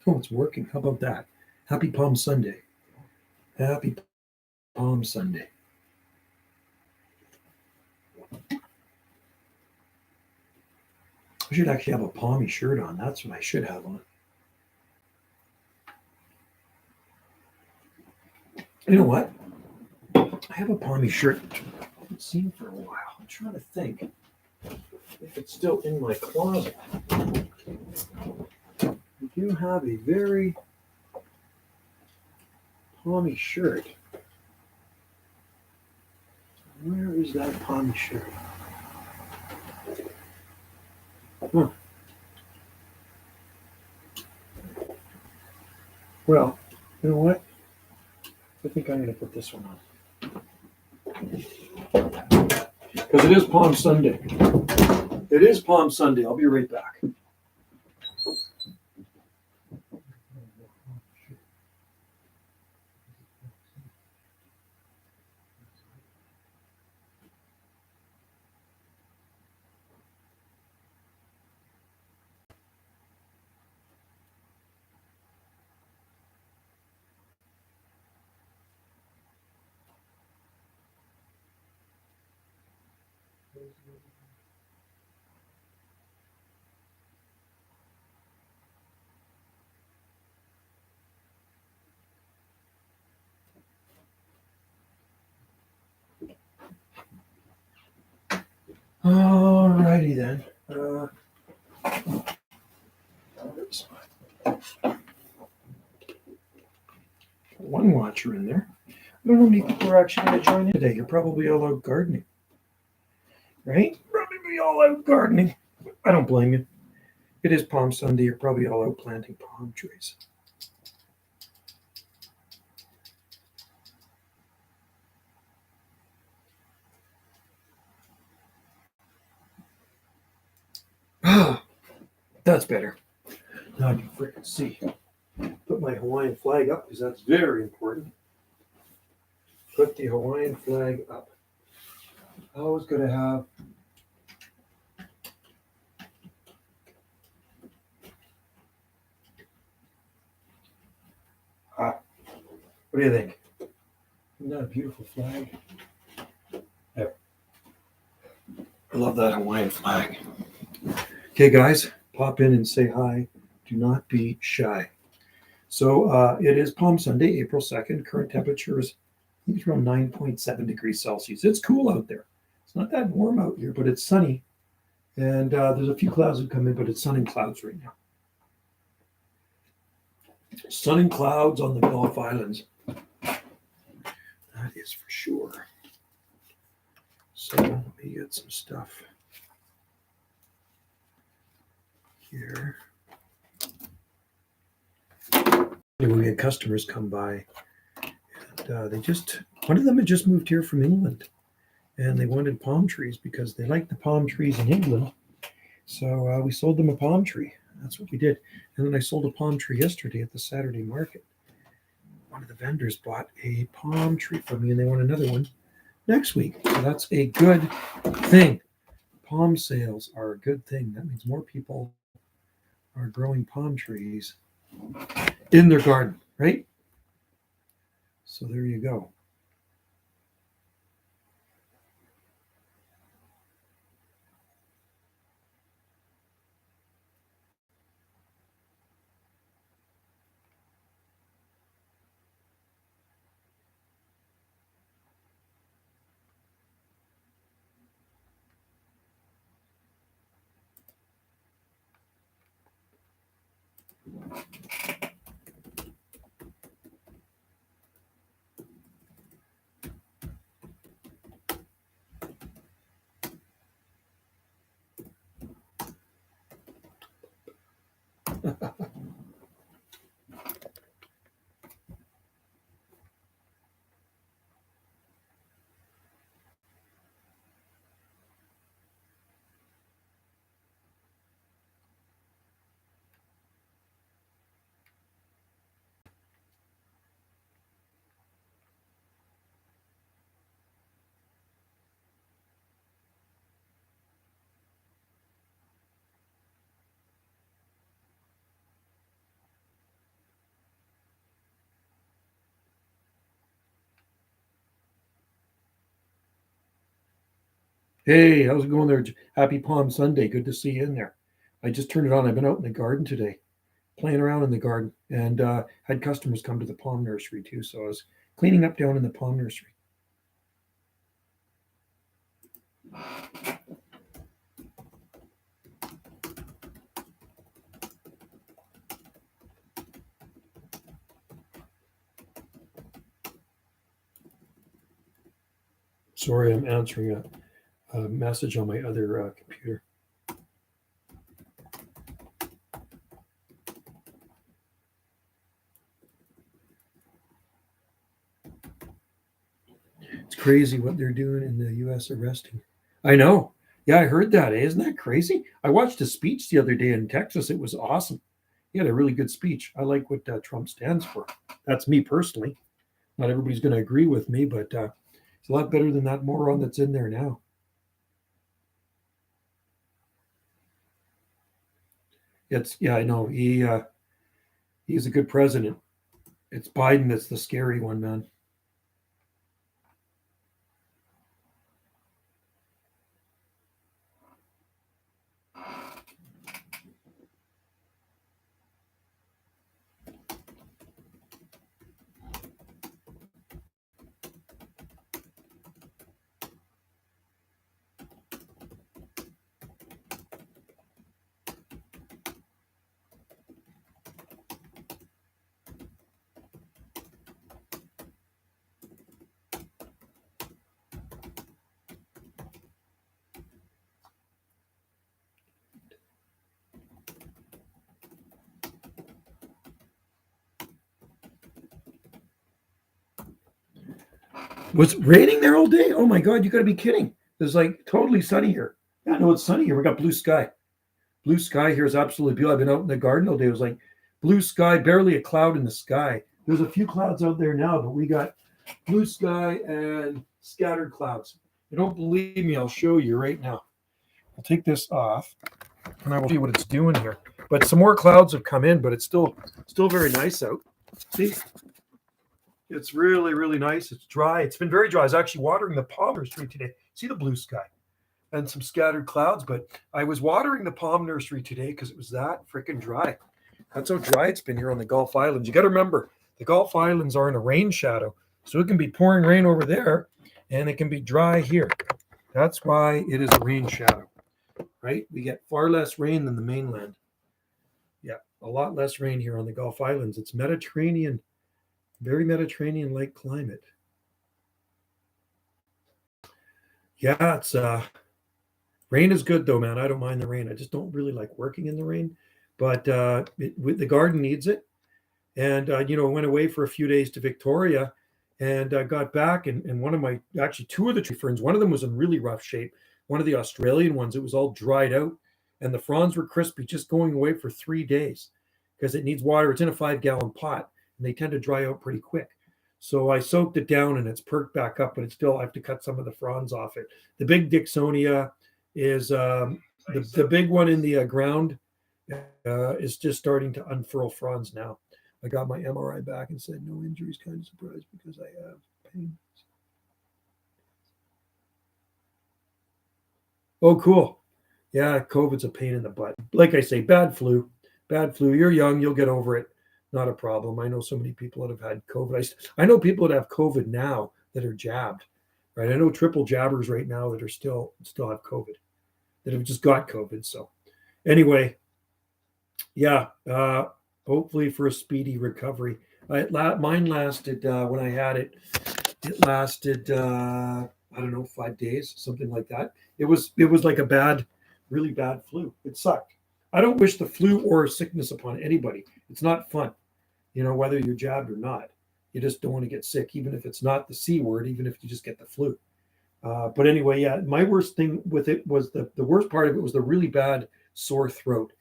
Oh, it's working. How about that? Happy Palm Sunday. Happy Palm Sunday. I should actually have a palmy shirt on. That's what I should have on. You know what? I have a palmy shirt I haven't seen for a while. I'm trying to think if it's still in my closet. I do have a very palmy shirt. Where is that palmy shirt? Huh. Well, you know what? I think I'm going to put this one on. Because it is Palm Sunday. It is Palm Sunday. I'll be right back. Alrighty then. One watcher in there. I don't know how many people are actually going to join in today. You're probably all out gardening, right? Probably all out gardening. I don't blame you. It is Palm Sunday. You're probably all out planting palm trees. Ah, that's better. Now I can freaking see. Put my Hawaiian flag up because that's very important. Put the Hawaiian flag up. Always going to have what do you think? Isn't that a beautiful flag? There. I love that Hawaiian flag. Okay, guys, pop in and say hi. Do not be shy. So it is Palm Sunday, April 2nd. Current temperature is around 9.7 degrees Celsius. It's cool out there. It's not that warm out here, but it's sunny. And there's a few clouds that come in, but it's sun and clouds right now. Sun and clouds on the Gulf Islands. That is for sure. So let me get some stuff here. We had customers come by, and one of them had just moved here from England, and they wanted palm trees because they like the palm trees in England. So we sold them a palm tree. That's what we did. And then I sold a palm tree yesterday at the Saturday market. One of the vendors bought a palm tree from me, and they want another one next week. So that's a good thing. Palm sales are a good thing. That means more people are growing palm trees in their garden, right? So there you go. Hey, how's it going there? Happy Palm Sunday. Good to see you in there. I just turned it on. I've been out in the garden today, playing around in the garden, and had customers come to the palm nursery too. So I was cleaning up down in the palm nursery. Sorry, I'm answering a message on my other computer. It's crazy what they're doing in the U.S. arresting. I know. Yeah, I heard that. Isn't that crazy? I watched a speech the other day in Texas. It was awesome. He had a really good speech. I like what Trump stands for. That's me personally. Not everybody's going to agree with me, but it's a lot better than that moron that's in there now. It's yeah, I know. He's a good president. It's Biden that's the scary one, man. Was it raining there all day? Oh my God, you got to be kidding! It's like totally sunny here. Yeah, no, it's sunny here. We got blue sky. Blue sky here is absolutely beautiful. I've been out in the garden all day. It was like blue sky, barely a cloud in the sky. There's a few clouds out there now, but we got blue sky and scattered clouds. You don't believe me? I'll show you right now. I'll take this off and I will see what it's doing here. But some more clouds have come in, but it's still very nice out. See, it's really, really nice. It's dry. It's been very dry. I was actually watering the palm nursery today. See the blue sky and some scattered clouds, but I was watering the palm nursery today because it was that freaking dry. That's how dry it's been here on the Gulf Islands. You got to remember, the Gulf Islands are in a rain shadow, so it can be pouring rain over there, and it can be dry here. That's why it is a rain shadow, right? We get far less rain than the mainland. Yeah, a lot less rain here on the Gulf Islands. It's Mediterranean, very Mediterranean-like climate. Yeah, it's rain is good though, man. I don't mind the rain. I just don't really like working in the rain, but the garden needs it. And I went away for a few days to Victoria, and got back, and one of my actually two of the tree ferns, one of them was in really rough shape. One of the Australian ones, it was all dried out, and the fronds were crispy just going away for 3 days because it needs water. It's in a 5-gallon pot, and they tend to dry out pretty quick. So I soaked it down, and it's perked back up, but it's still I have to cut some of the fronds off it. The big Dixonia is the big one in the ground is just starting to unfurl fronds now. I got my MRI back and said no injuries. Kind of surprised because I have pain. Oh, cool. Yeah, COVID's a pain in the butt. Like I say, bad flu. Bad flu. You're young, you'll get over it. Not a problem. I know so many people that have had COVID. I know people that have COVID now that are jabbed, right? I know triple jabbers right now that are still have COVID, that have just got COVID. So anyway, yeah, hopefully for a speedy recovery. Mine lasted when I had it. It lasted I don't know 5 days, something like that. It was like a really bad flu. It sucked. I don't wish the flu or sickness upon anybody. It's not fun, whether you're jabbed or not. You just don't want to get sick, even if it's not the C word, even if you just get the flu. But anyway, yeah, my worst thing with it was the worst part of it was the really bad sore throat.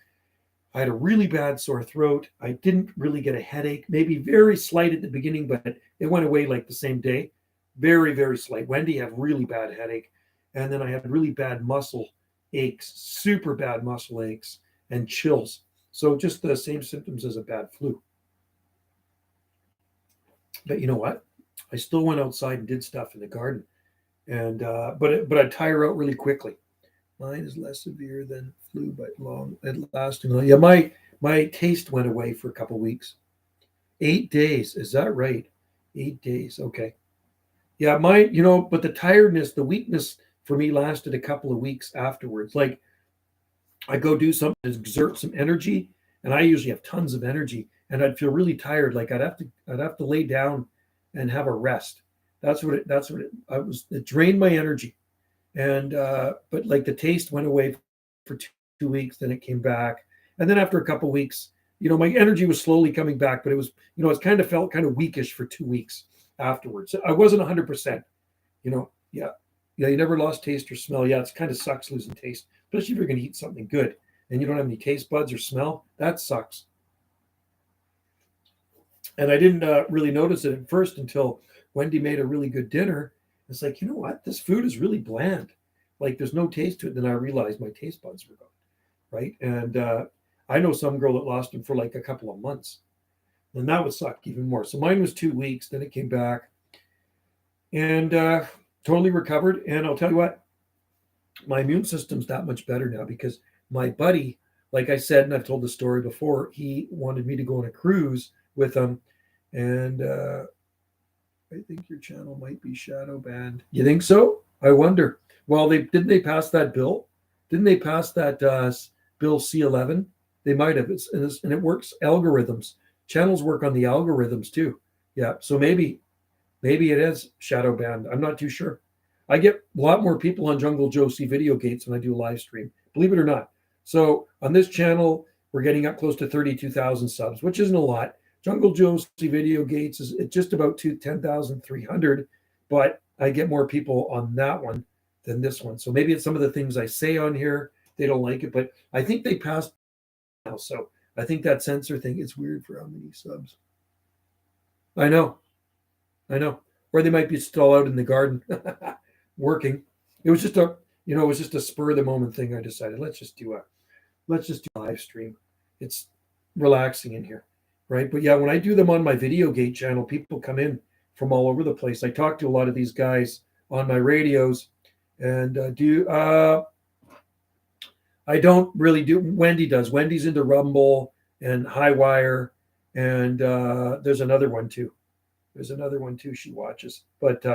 I had a really bad sore throat. I didn't really get a headache, maybe very slight at the beginning, but it went away like the same day. Very, very slight. Wendy had really bad headache. And then I had really bad muscle aches, super bad muscle aches and chills. So just the same symptoms as a bad flu. But you know what? I still went outside and did stuff in the garden. and but I tire out really quickly. Mine is less severe than flu, but long and lasting. Yeah, my taste went away for a couple weeks. 8 days, is that right? 8 days, okay. Yeah, mine, but the tiredness, the weakness for me lasted a couple of weeks afterwards. Like I go do something to exert some energy, and I usually have tons of energy, and I'd feel really tired. Like I'd have to lay down and have a rest. It drained my energy. And but like the taste went away for 2 weeks, then it came back. And then after a couple of weeks, my energy was slowly coming back, but it's kind of felt kind of weakish for 2 weeks afterwards. I wasn't 100%. Yeah. Yeah, you never lost taste or smell. Yeah, it's kind of sucks losing taste, especially if you're going to eat something good and you don't have any taste buds or smell. That sucks. And I didn't really notice it at first until Wendy made a really good dinner. It's like, you know what? This food is really bland. Like there's no taste to it. Then I realized my taste buds were gone, right? And I know some girl that lost them for like a couple of months, and that would suck even more. So mine was 2 weeks. Then it came back, and totally recovered. And I'll tell you what, my immune system's that much better now because my buddy, like I said, and I've told the story before, he wanted me to go on a cruise with him, and I think your channel might be shadow banned. You think so? I wonder. Well, they pass that bill? Didn't they pass that bill C11? They might have. And it works algorithms. Channels work on the algorithms too. Yeah. So maybe it is shadow banned. I'm not too sure. I get a lot more people on Jungle Josie video gates when I do a live stream. Believe it or not. So on this channel, we're getting up close to 32,000 subs, which isn't a lot. Jungle Josie Video Gates is just about 10,300, but I get more people on that one than this one. So maybe it's some of the things I say on here. They don't like it, but I think they passed now. So I think that censor thing is weird for how many subs. I know. Or they might be still out in the garden working. It was just a spur of the moment thing. I decided let's just do a live stream. It's relaxing in here. Right. But yeah, when I do them on my Video Gate channel, people come in from all over the place. I talk to a lot of these guys on my radios and I don't really do. Wendy does. Wendy's into Rumble and Highwire. And there's another one too. She watches. But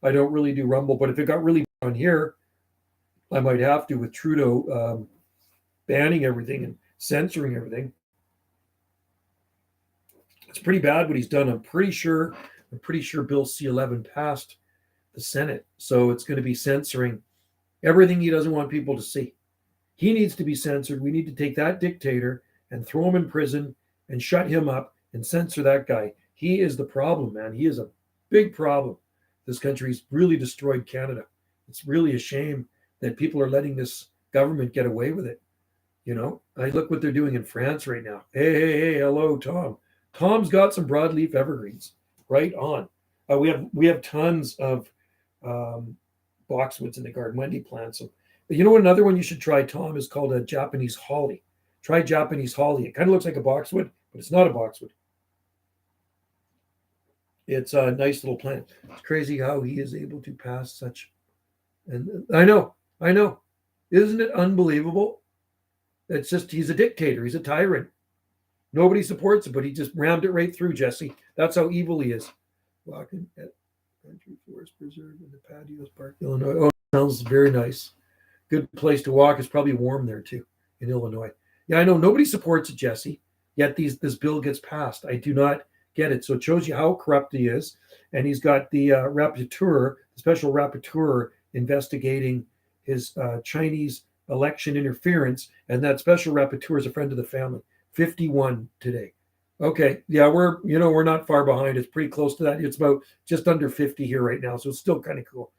I don't really do Rumble. But if it got really on here, I might have to with Trudeau banning everything and censoring everything. It's pretty bad what he's done. I'm pretty sure Bill C11 passed the Senate. So it's going to be censoring everything he doesn't want people to see. He needs to be censored. We need to take that dictator and throw him in prison and shut him up and censor that guy. He is the problem, man. He is a big problem. This country's really destroyed Canada. It's really a shame that people are letting this government get away with it. I look what they're doing in France right now. Hey, hello, Tom. Tom's got some broadleaf evergreens. Right on. We have tons of boxwoods in the garden. Wendy plants them. But you know what? Another one you should try, Tom, is called a Japanese holly. Try Japanese holly. It kind of looks like a boxwood, but it's not a boxwood. It's a nice little plant. It's crazy how he is able to pass such. And I know. Isn't it unbelievable? It's just he's a dictator. He's a tyrant. Nobody supports it, but he just rammed it right through, Jesse. That's how evil he is. Walking at Country Forest Preserve in the Patios Park, Illinois. Oh, sounds very nice. Good place to walk. It's probably warm there too in Illinois. Yeah, I know nobody supports it, Jesse. Yet this bill gets passed. I do not get it. So it shows you how corrupt he is. And he's got the rapporteur, the special rapporteur, investigating his Chinese election interference. And that special rapporteur is a friend of the family. 51 today. Okay. Yeah, we're not far behind. It's pretty close to that. It's about just under 50 here right now. So it's still kind of cool.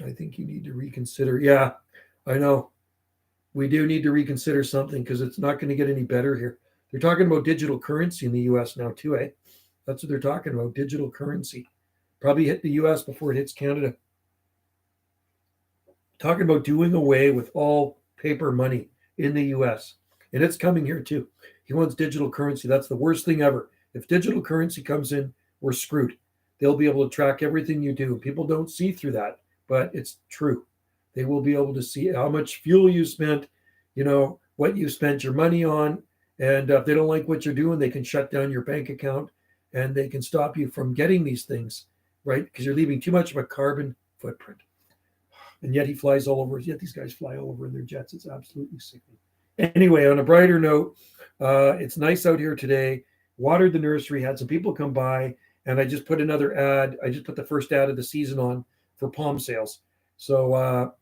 I think you need to reconsider. Yeah, I know. We do need to reconsider something because it's not going to get any better here. They're talking about digital currency in the US now too, eh? That's what they're talking about, digital currency. Probably hit the US before it hits Canada. Talking about doing away with all paper money in the US. And it's coming here too. He wants digital currency. That's the worst thing ever. If digital currency comes in, we're screwed. They'll be able to track everything you do. People don't see through that, but it's true. They will be able to see how much fuel you spent, what you spent your money on. And if they don't like what you're doing, they can shut down your bank account and they can stop you from getting these things, right? Because you're leaving too much of a carbon footprint. And yet he flies all over. Yet these guys fly all over in their jets. It's absolutely sickening. Anyway, on a brighter note, it's nice out here today. Watered the nursery, had some people come by, and I just put another ad. I just put the first ad of the season on for palm sales. So,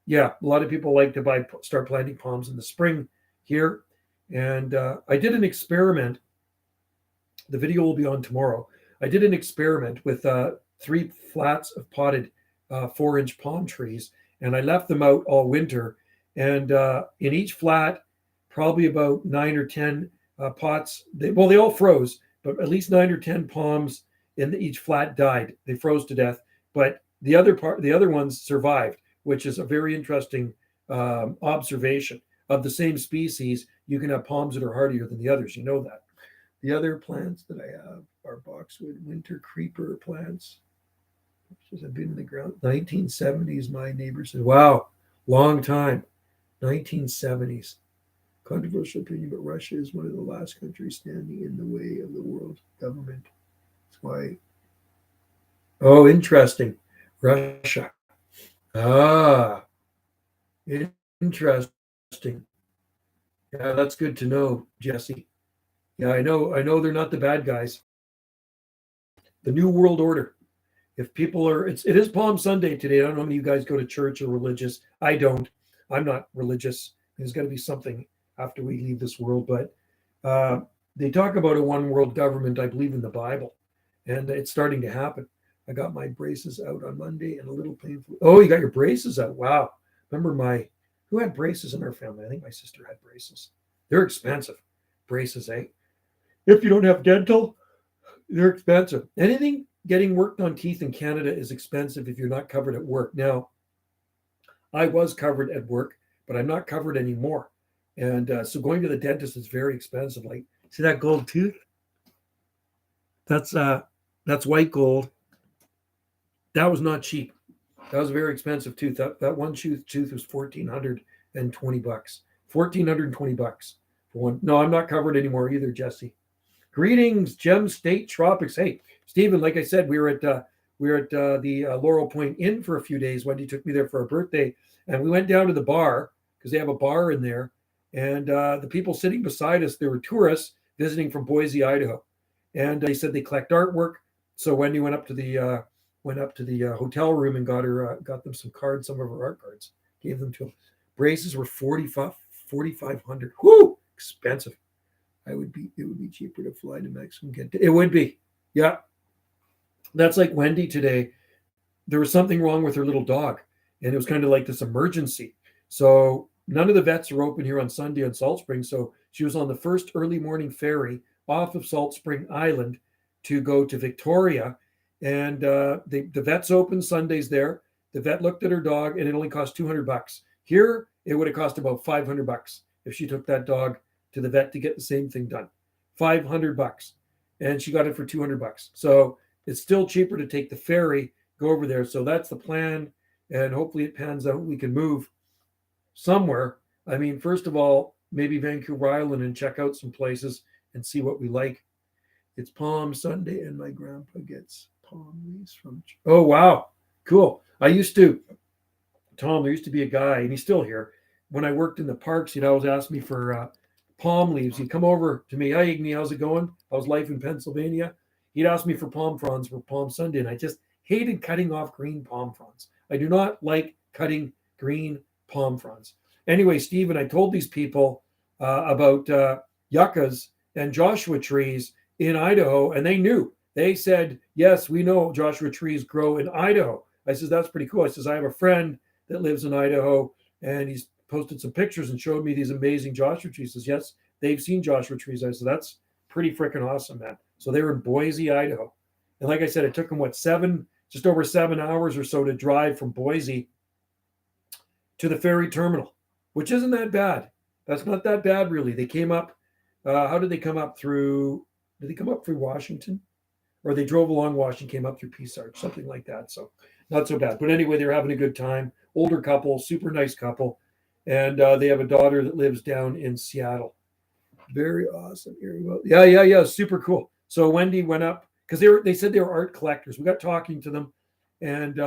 yeah, a lot of people like to start planting palms in the spring here. And I did an experiment. The video will be on tomorrow. I did an experiment with 3 flats of potted 4-inch palm trees, and I left them out all winter. And in each flat, probably about 9 or 10 pots. They all froze, but at least 9 or 10 palms in each flat died. They froze to death, but the other ones survived, which is a very interesting observation. Of the same species, you can have palms that are hardier than the others. You know that. The other plants that I have are boxwood winter creeper plants. Have been in the ground. 1970s, my neighbor said. Wow, long time. 1970s. Controversial opinion, but Russia is one of the last countries standing in the way of the world government. That's why. Oh, interesting. Russia. Ah, interesting. Yeah, that's good to know, Jesse. Yeah, I know they're not the bad guys. The New World Order. If people are, it is Palm Sunday today. I don't know how many of you guys go to church or religious. I don't. I'm not religious. There's got to be something after we leave this world. But they talk about a one world government, I believe, in the Bible. And it's starting to happen. I got my braces out on Monday and a little painful. Oh, you got your braces out. Wow. Remember who had braces in our family? I think my sister had braces. They're expensive. Braces, eh? If you don't have dental, they're expensive. Anything getting worked on teeth in Canada is expensive if you're not covered at work. Now, I was covered at work, but I'm not covered anymore. And so going to the dentist is very expensive. Like, see that gold tooth? That's white gold. That was not cheap. That was a very expensive tooth. That one tooth was $1,420. $1,420 for one. No, I'm not covered anymore either, Jesse. Greetings, Gem State Tropics. Hey, Stephen, like I said, we were at the Laurel Point Inn for a few days. Wendy took me there for a birthday, and we went down to the bar because they have a bar in there. And the people sitting beside us, they were tourists visiting from Boise, Idaho, and they said they collect artwork. So Wendy went up to the hotel room and got them some cards, some of her art cards, gave them to them. Braces were $4,500. Whoo, expensive. It would be cheaper to fly to Mexico and get it would be. Yeah. That's like Wendy today. There was something wrong with her little dog, and it was kind of like this emergency. So none of the vets are open here on Sunday on Salt Spring. So she was on the first early morning ferry off of Salt Spring Island to go to Victoria. And the vet's open Sundays there. The vet looked at her dog, and it only cost $200. Here, it would have cost about $500 if she took that dog to the vet to get the same thing done. $500, and she got it for $200. So it's still cheaper to take the ferry, go over there. So that's the plan, and hopefully it pans out. We can move somewhere. I mean, first of all, maybe Vancouver Island and check out some places and see what we like. It's Palm Sunday, and my grandpa gets palm leaves from. Oh wow, cool. Tom, there used to be a guy, and he's still here. When I worked in the parks, he'd always ask me for palm leaves. He'd come over to me. Hi, Igny, how's it going? How's life in Pennsylvania? He'd ask me for palm fronds for Palm Sunday, and I just hated cutting off green palm fronds. I do not like cutting green palm fronds. Anyway, Stephen, I told these people about yuccas and Joshua trees in Idaho, and they knew. They said, yes, we know Joshua trees grow in Idaho. I said, that's pretty cool. I says, I have a friend that lives in Idaho, and he's posted some pictures and showed me these amazing Joshua trees. He says, yes, they've seen Joshua trees. I said, that's pretty freaking awesome, man. So they were in Boise, Idaho. And like I said, it took them, just over 7 hours or so to drive from Boise to the ferry terminal, which isn't that bad. That's not that bad, really. They came up, how did they come up through? Did they come up through Washington? or they drove along Washington, came up through Peace Arch, something like that. So not so bad. But anyway, they're having a good time. Older couple, super nice couple, and they have a daughter that lives down in Seattle. Very awesome. Here we go. Yeah. Super cool. So Wendy went up because they said they were art collectors. We got talking to them, and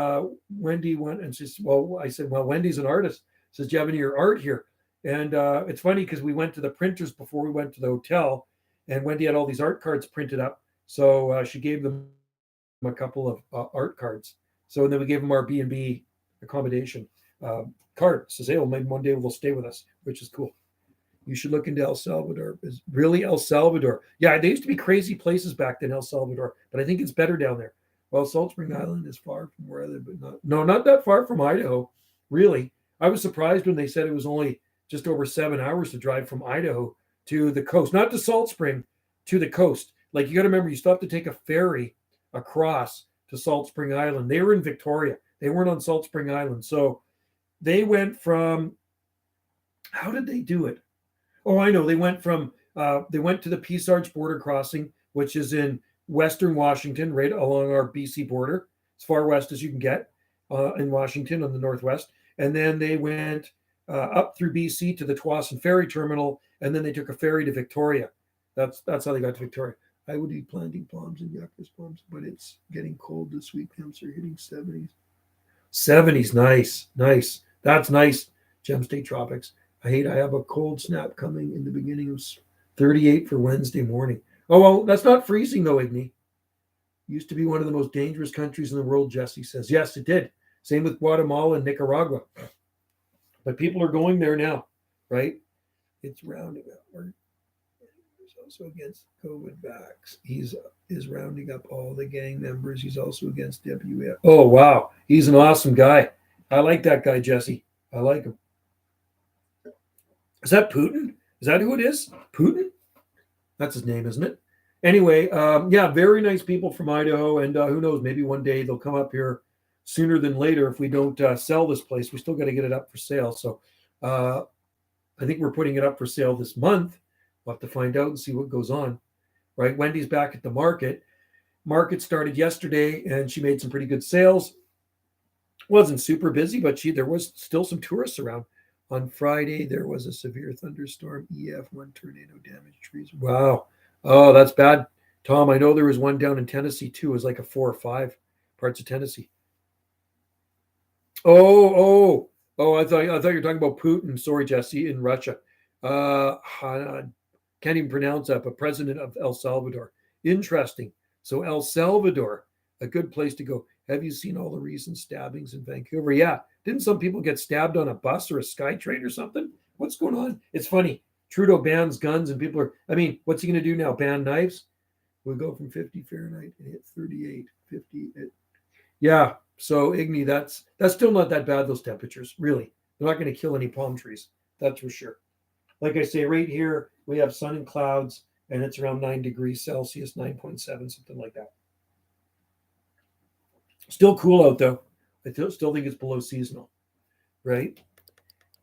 Wendy went and she said, "Well," I said, "Well, Wendy's an artist." Says, "Do you have any of your art here?" And it's funny because we went to the printers before we went to the hotel, and Wendy had all these art cards printed up. So she gave them a couple of art cards. So and then we gave them our B&B accommodation card. Says, "Hey, well, maybe one day we'll stay with us," which is cool. You should look into El Salvador. Is really El Salvador? Yeah, they used to be crazy places back then, El Salvador, but I think it's better down there. Well, Salt Spring Island is far from where I live, but not that far from Idaho. Really, I was surprised when they said it was only just over 7 hours to drive from Idaho to the coast, not to Salt Spring, to the coast. Like you got to remember, you still have to take a ferry across to Salt Spring Island. They were in Victoria. They weren't on Salt Spring Island, so they went from. How did they do it? Oh, I know. They went to the Peace Arch border crossing, which is in Western Washington, right along our BC border, as far west as you can get in Washington on the northwest. And then they went up through BC to the Tsawwassen Ferry Terminal, and then they took a ferry to Victoria. That's how they got to Victoria. I would be planting palms and yuccas palms, but it's getting cold this week. Temps are hitting 70s. 70s, nice. That's nice. Gem State Tropics. I have a cold snap coming in the beginning of 38 for Wednesday morning. Oh, well, that's not freezing though, Igny. Used to be one of the most dangerous countries in the world, Jesse says. Yes, it did. Same with Guatemala and Nicaragua. But people are going there now, right? It's rounding up. He's also against COVID vax. Is rounding up all the gang members. He's also against WF. Oh, wow. He's an awesome guy. I like that guy, Jesse. I like him. Is that Putin? Is that who it is? Putin? That's his name, isn't it? Anyway, yeah, very nice people from Idaho. And who knows, maybe one day they'll come up here sooner than later if we don't sell this place. We still got to get it up for sale. So I think we're putting it up for sale this month. We'll have to find out and see what goes on. Right? Wendy's back at the market. Market started yesterday and she made some pretty good sales. Wasn't super busy, but there was still some tourists around. On Friday, there was a severe thunderstorm. EF1 tornado damaged trees. Wow. Oh, that's bad. Tom, I know there was one down in Tennessee too. It was like a 4 or 5 parts of Tennessee. Oh! I thought you were talking about Putin. Sorry, Jesse, in Russia. Can't even pronounce that, but president of El Salvador. Interesting. So El Salvador, a good place to go. Have you seen all the recent stabbings in Vancouver? Yeah. Didn't some people get stabbed on a bus or a SkyTrain or something? What's going on? It's funny. Trudeau bans guns and people are, what's he going to do now? Ban knives? We'll go from 50 Fahrenheit and hit 38, 50. Yeah. So, Igny, that's still not that bad, those temperatures, really. They're not going to kill any palm trees. That's for sure. Like I say, right here, we have sun and clouds, and it's around 9 degrees Celsius, 9.7, something like that. Still cool out, though. I still think it's below seasonal, right?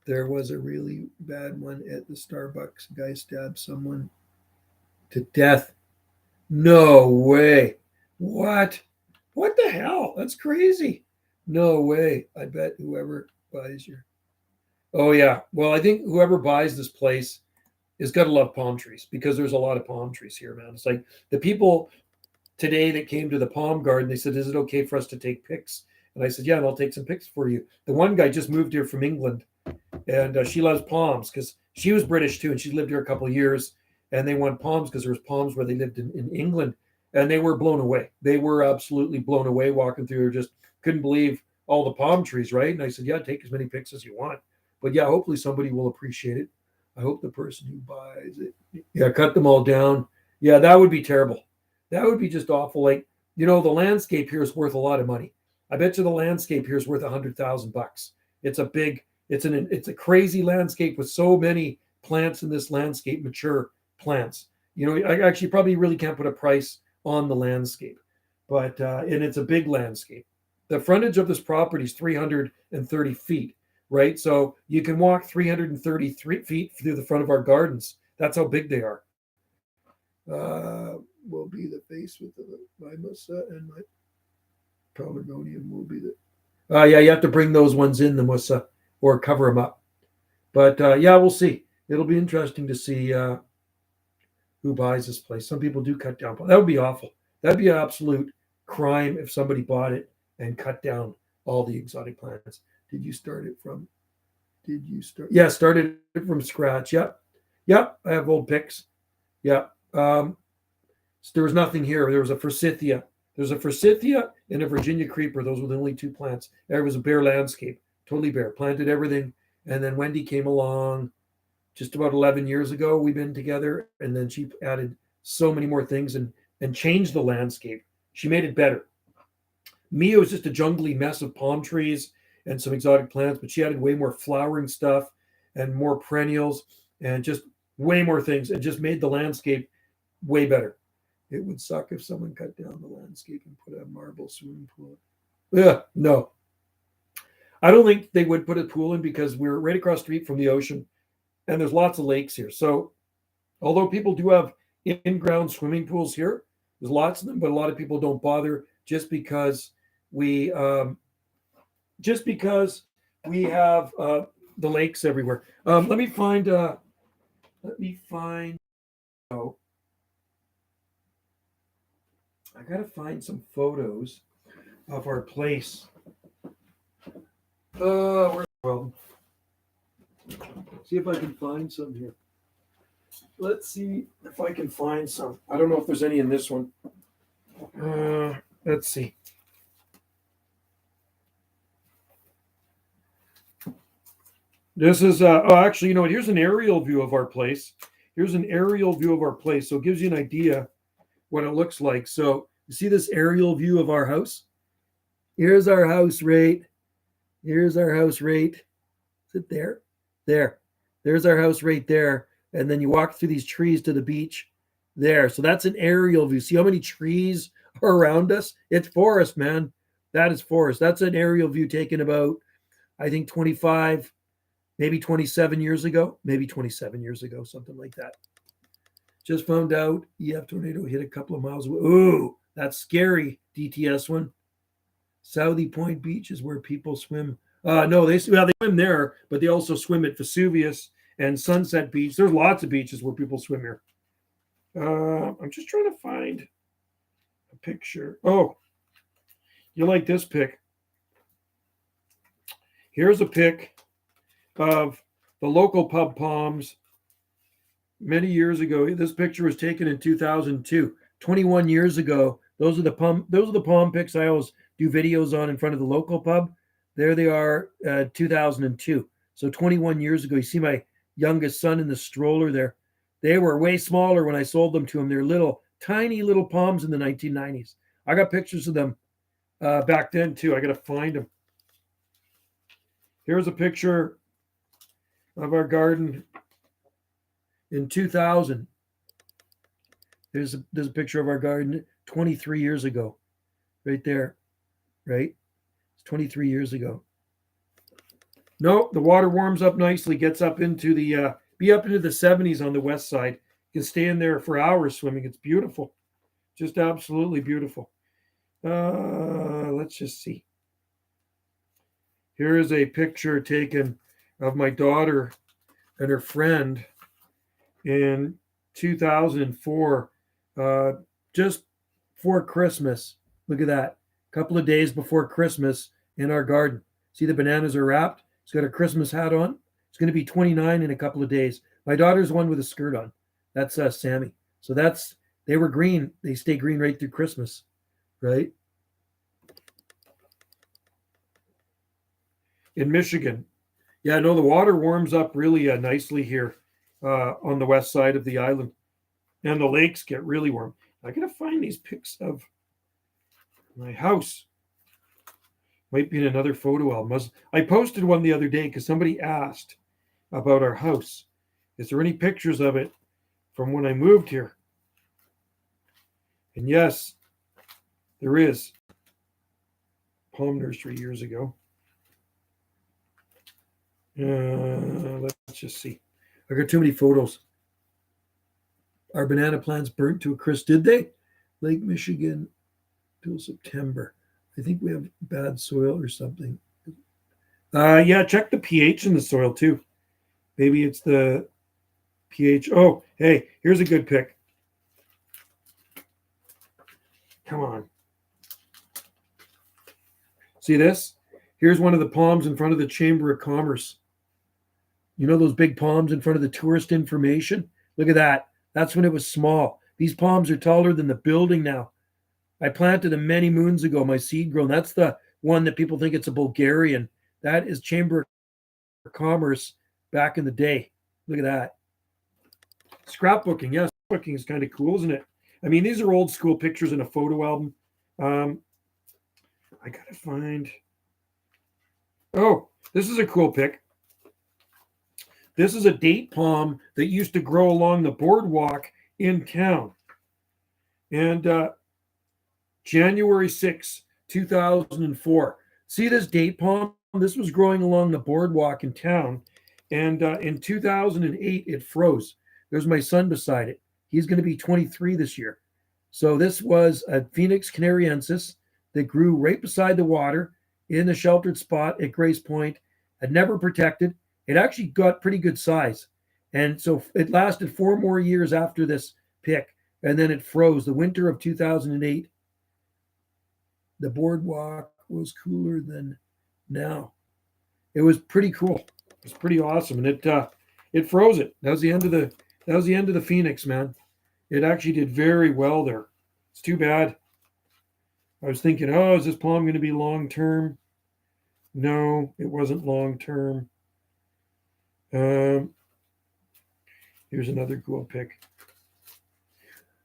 There was a really bad one at the Starbucks. A guy stabbed someone to death. No way. What? What the hell? That's crazy. No way. I bet whoever buys your... Oh, yeah. Well, I think whoever buys this place is got to love palm trees because there's a lot of palm trees here, man. It's like the people today that came to the palm garden, they said, is it okay for us to take pics? And I said, yeah, and I'll take some pics for you. The one guy just moved here from England, and she loves palms because she was British too, and she lived here a couple of years, and they want palms because there was palms where they lived in England, and they were blown away. They were absolutely blown away walking through. Just couldn't believe all the palm trees, right? And I said, yeah, take as many pics as you want. But yeah, hopefully somebody will appreciate it. I hope the person who buys it, yeah, cut them all down. Yeah, that would be terrible. That would be just awful. Like, the landscape here is worth a lot of money. I bet you the landscape here is worth $100,000. It's a crazy landscape with so many plants in this landscape, mature plants. I actually probably really can't put a price on the landscape, but and it's a big landscape. The frontage of this property is 330 feet, right? So you can walk 333 feet through the front of our gardens. That's how big they are. will be the face with my musa, and my pelargonium will be the. Yeah, you have to bring those ones in the musa or cover them up. But yeah, we'll see. It'll be interesting to see who buys this place. Some people do cut down. That would be awful. That'd be an absolute crime if somebody bought it and cut down all the exotic plants. Did you start it from? Did you start? Yeah, started it from scratch. Yep. Yep. I have old pics. Yeah. So there was nothing here. There was a forsythia. There's a forsythia and a Virginia creeper. Those were the only two plants. There was a bare landscape, totally bare. Planted everything. And then Wendy came along just about 11 years ago. We've been together. And then she added so many more things and changed the landscape. She made it better. Me, it was just a jungly mess of palm trees and some exotic plants, but she added way more flowering stuff and more perennials and just way more things and just made the landscape way better. It would suck if someone cut down the landscape and put a marble swimming pool. Yeah, no. I don't think they would put a pool in because we're right across the street from the ocean and there's lots of lakes here. So although people do have in-ground swimming pools here, there's lots of them, but a lot of people don't bother just because we have the lakes everywhere. Let me find. Oh, I gotta find some photos of our place. Well, see if I can find some here. Let's see if I can find some. I don't know if there's any in this one. Let's see. This is, actually, you know what? Here's an aerial view of our place. Here's an aerial view of our place. So it gives you an idea what it looks like. So you see this aerial view of our house? Here's our house right. Here's our house right. Is it there? There. There's our house right there. And then you walk through these trees to the beach there. So that's an aerial view. See how many trees are around us? It's forest, man. That is forest. That's an aerial view taken about, I think, 25, maybe 27 years ago. Maybe 27 years ago, something like that. Just found out EF tornado hit a couple of miles away. Ooh, that's scary. DTS one. Southie Point Beach is where people swim. No, they swim there, but they also swim at Vesuvius and Sunset Beach. There's lots of beaches where people swim here. I'm just trying to find a picture. Oh, you like this pic? Here's a pic of the local pub palms many years ago. This picture was taken in 2002, 21 years ago. Those are the palm pics I always do videos on in front of the local pub. There they are, 2002. So 21 years ago. You see my youngest son in the stroller there. They were way smaller when I sold them to him. They're little, tiny little palms in the 1990s. I got pictures of them back then too. I got to find them. Here's a picture of our garden in 2000. There's a picture of our garden 23 years ago, right there, right? It's 23 years ago. No, the water warms up nicely, gets up into the be up into the 70s on the west side. You can stay in there for hours swimming. It's beautiful, just absolutely beautiful. Let's just see. Here is a picture taken of my daughter and her friend in 2004, just before Christmas. Look at that. A couple of days before Christmas in our garden. See, the bananas are wrapped. It's got a Christmas hat on. It's going to be 29 in a couple of days. My daughter's one with a skirt on. That's Sammy. So they were green. They stay green right through Christmas, right? In Michigan. Yeah, no, the water warms up really nicely here on the west side of the island. And the lakes get really warm. I got to find these pics of my house. Might be in another photo album. I posted one the other day because somebody asked about our house. Is there any pictures of it from when I moved here? And yes, there is. Palm nursery years ago. Let's just see. I got too many photos. Our banana plants burnt to a crisp. Did they? Lake Michigan till September. I think we have bad soil or something. Yeah, check the pH in the soil too. Maybe it's the pH. Oh, hey, here's a good pick. Come on. See this? Here's one of the palms in front of the Chamber of Commerce. You know those big palms in front of the tourist information? Look at that. That's when it was small. These palms are taller than the building now. I planted them many moons ago, my seed grown. That's the one that people think it's a Bulgarian. That is Chamber of Commerce back in the day. Look at that. Scrapbooking. Yeah, scrapbooking is kind of cool, isn't it? I mean, these are old school pictures in a photo album. I got to find. Oh, this is a cool pic. This is a date palm that used to grow along the boardwalk in town. And January 6, 2004. See this date palm? This was growing along the boardwalk in town. And in 2008, it froze. There's my son beside it. He's going to be 23 this year. So this was a Phoenix canariensis that grew right beside the water in a sheltered spot at Grace Point, had never protected. It actually got pretty good size. And so it lasted 4 more years after this pick, and then it froze. The winter of 2008, the boardwalk was cooler than now. It was pretty cool. It was pretty awesome, and it froze it. That was the end of the Phoenix, man. It actually did very well there. It's too bad. I was thinking, oh, is this palm going to be long term? No, it wasn't long term. Here's another cool pic.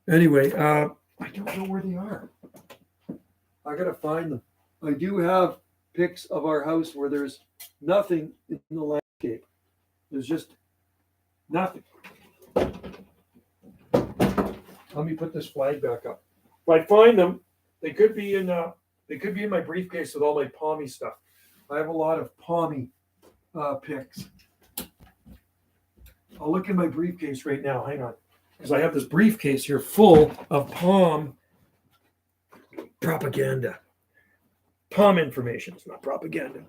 Anyway, I don't know where they are. I gotta find them. I do have pics of our house where there's nothing in the landscape. There's just nothing. Let me put this flag back up. If I find them, they could be in my briefcase with all my palmy stuff. I have a lot of palmy pics. I'll look in my briefcase right now. Hang on. Because I have this briefcase here full of palm propaganda. Palm information. It's not propaganda.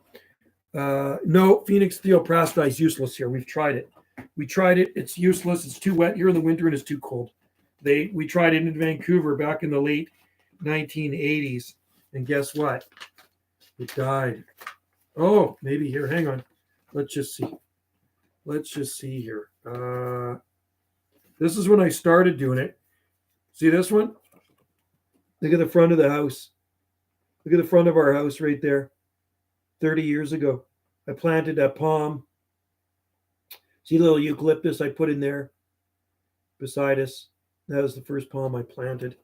No, Phoenix theoprasta is useless here. We've tried it. It's useless. It's too wet here in the winter and it's too cold. We tried it in Vancouver back in the late 1980s. And guess what? It died. Oh, maybe here. Hang on. Let's just see here. This is when I started doing it. See this one? Look at the front of the house. Look at the front of our house right there. 30 years ago. I planted a palm. See the little eucalyptus I put in there beside us? That was the first palm I planted.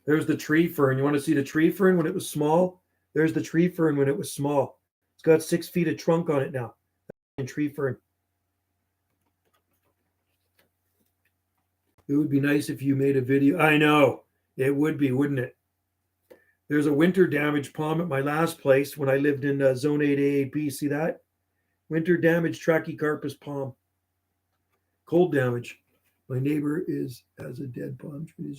There's the tree fern. You want to see the tree fern when it was small? There's the tree fern when it was small. It's got 6 feet of trunk on it now. Tree fern. It would be nice if you made a video. I know. It would be, wouldn't it? There's a winter damaged palm at my last place when I lived in Zone 8 AAP. See that? Winter damaged Trachycarpus palm. Cold damage. My neighbor has a dead palm tree.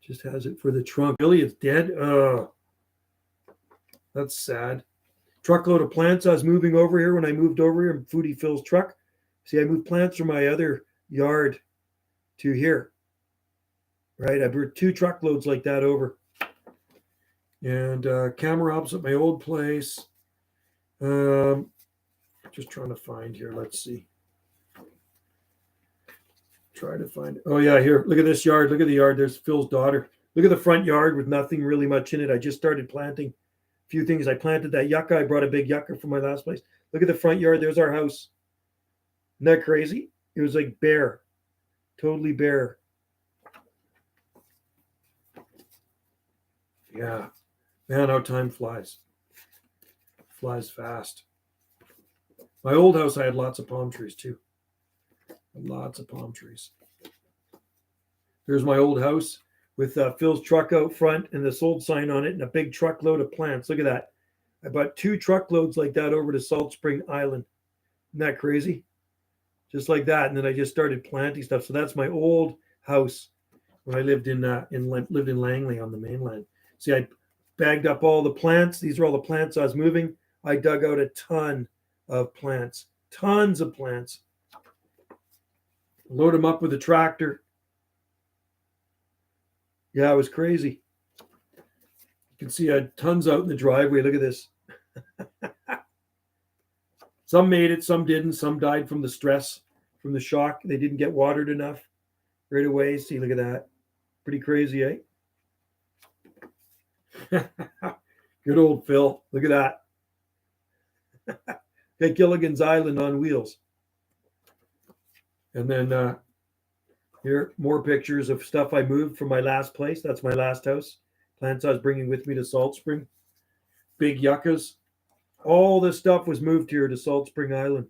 Just has it for the trunk. Really, it's dead? That's sad. Truckload of plants. I was moving over here when I moved over here in Foodie Phil's truck. See, I moved plants from my other yard to here. Right? I brought 2 truckloads like that over. And camera ops at my old place. Just trying to find here. Let's see. Try to find it. Oh, yeah, here. Look at this yard. Look at the yard. There's Phil's daughter. Look at the front yard with nothing really much in it. I just started planting a few things. I planted that yucca. I brought a big yucca from my last place. Look at the front yard. There's our house. Isn't that crazy? It was like bare. Totally bare. Yeah. Man, how time flies. Flies fast. My old house, I had lots of palm trees too. Lots of palm trees. There's my old house with Phil's truck out front and the sold sign on it and a big truckload of plants. Look at that. I bought 2 truckloads like that over to Salt Spring Island. Isn't that crazy? Just like that. And then I just started planting stuff. So that's my old house when I lived in Langley on the mainland. See, I bagged up all the plants. These are all the plants I was moving. I dug out a ton of plants, tons of plants. Load them up with a tractor. Yeah, it was crazy. You can see I had tons out in the driveway. Look at this. Some made it, some didn't. Some died from the stress, from the shock. They didn't get watered enough right away. See, look at that. Pretty crazy, eh? Good old Phil. Look at that. Got Gilligan's Island on wheels. And then here, more pictures of stuff I moved from my last place. That's my last house. Plants I was bringing with me to Salt Spring. Big yuccas. All this stuff was moved here to Salt Spring Island.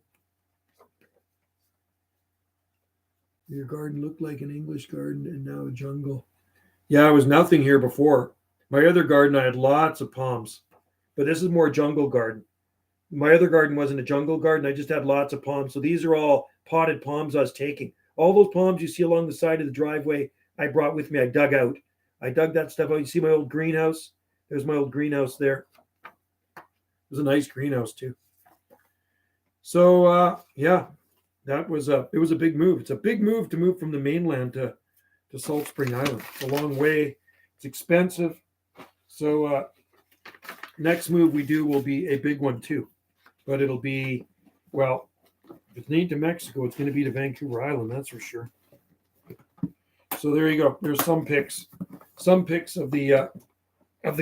Your garden looked like an English garden and now a jungle. Yeah, it was nothing here before. My other garden, I had lots of palms, but this is more jungle garden. My other garden wasn't a jungle garden. I just had lots of palms. So these are all potted palms I was taking. All those palms you see along the side of the driveway, I brought with me. I dug out. I dug that stuff out. You see my old greenhouse? There's my old greenhouse there. It was a nice greenhouse too. So yeah, it was a big move. It's a big move to move from the mainland to Salt Spring Island. It's a long way. It's expensive. So next move we do will be a big one too. But it'll be, well, if it's not to Mexico, it's going to be to Vancouver Island, that's for sure. So there you go. There's some pics of the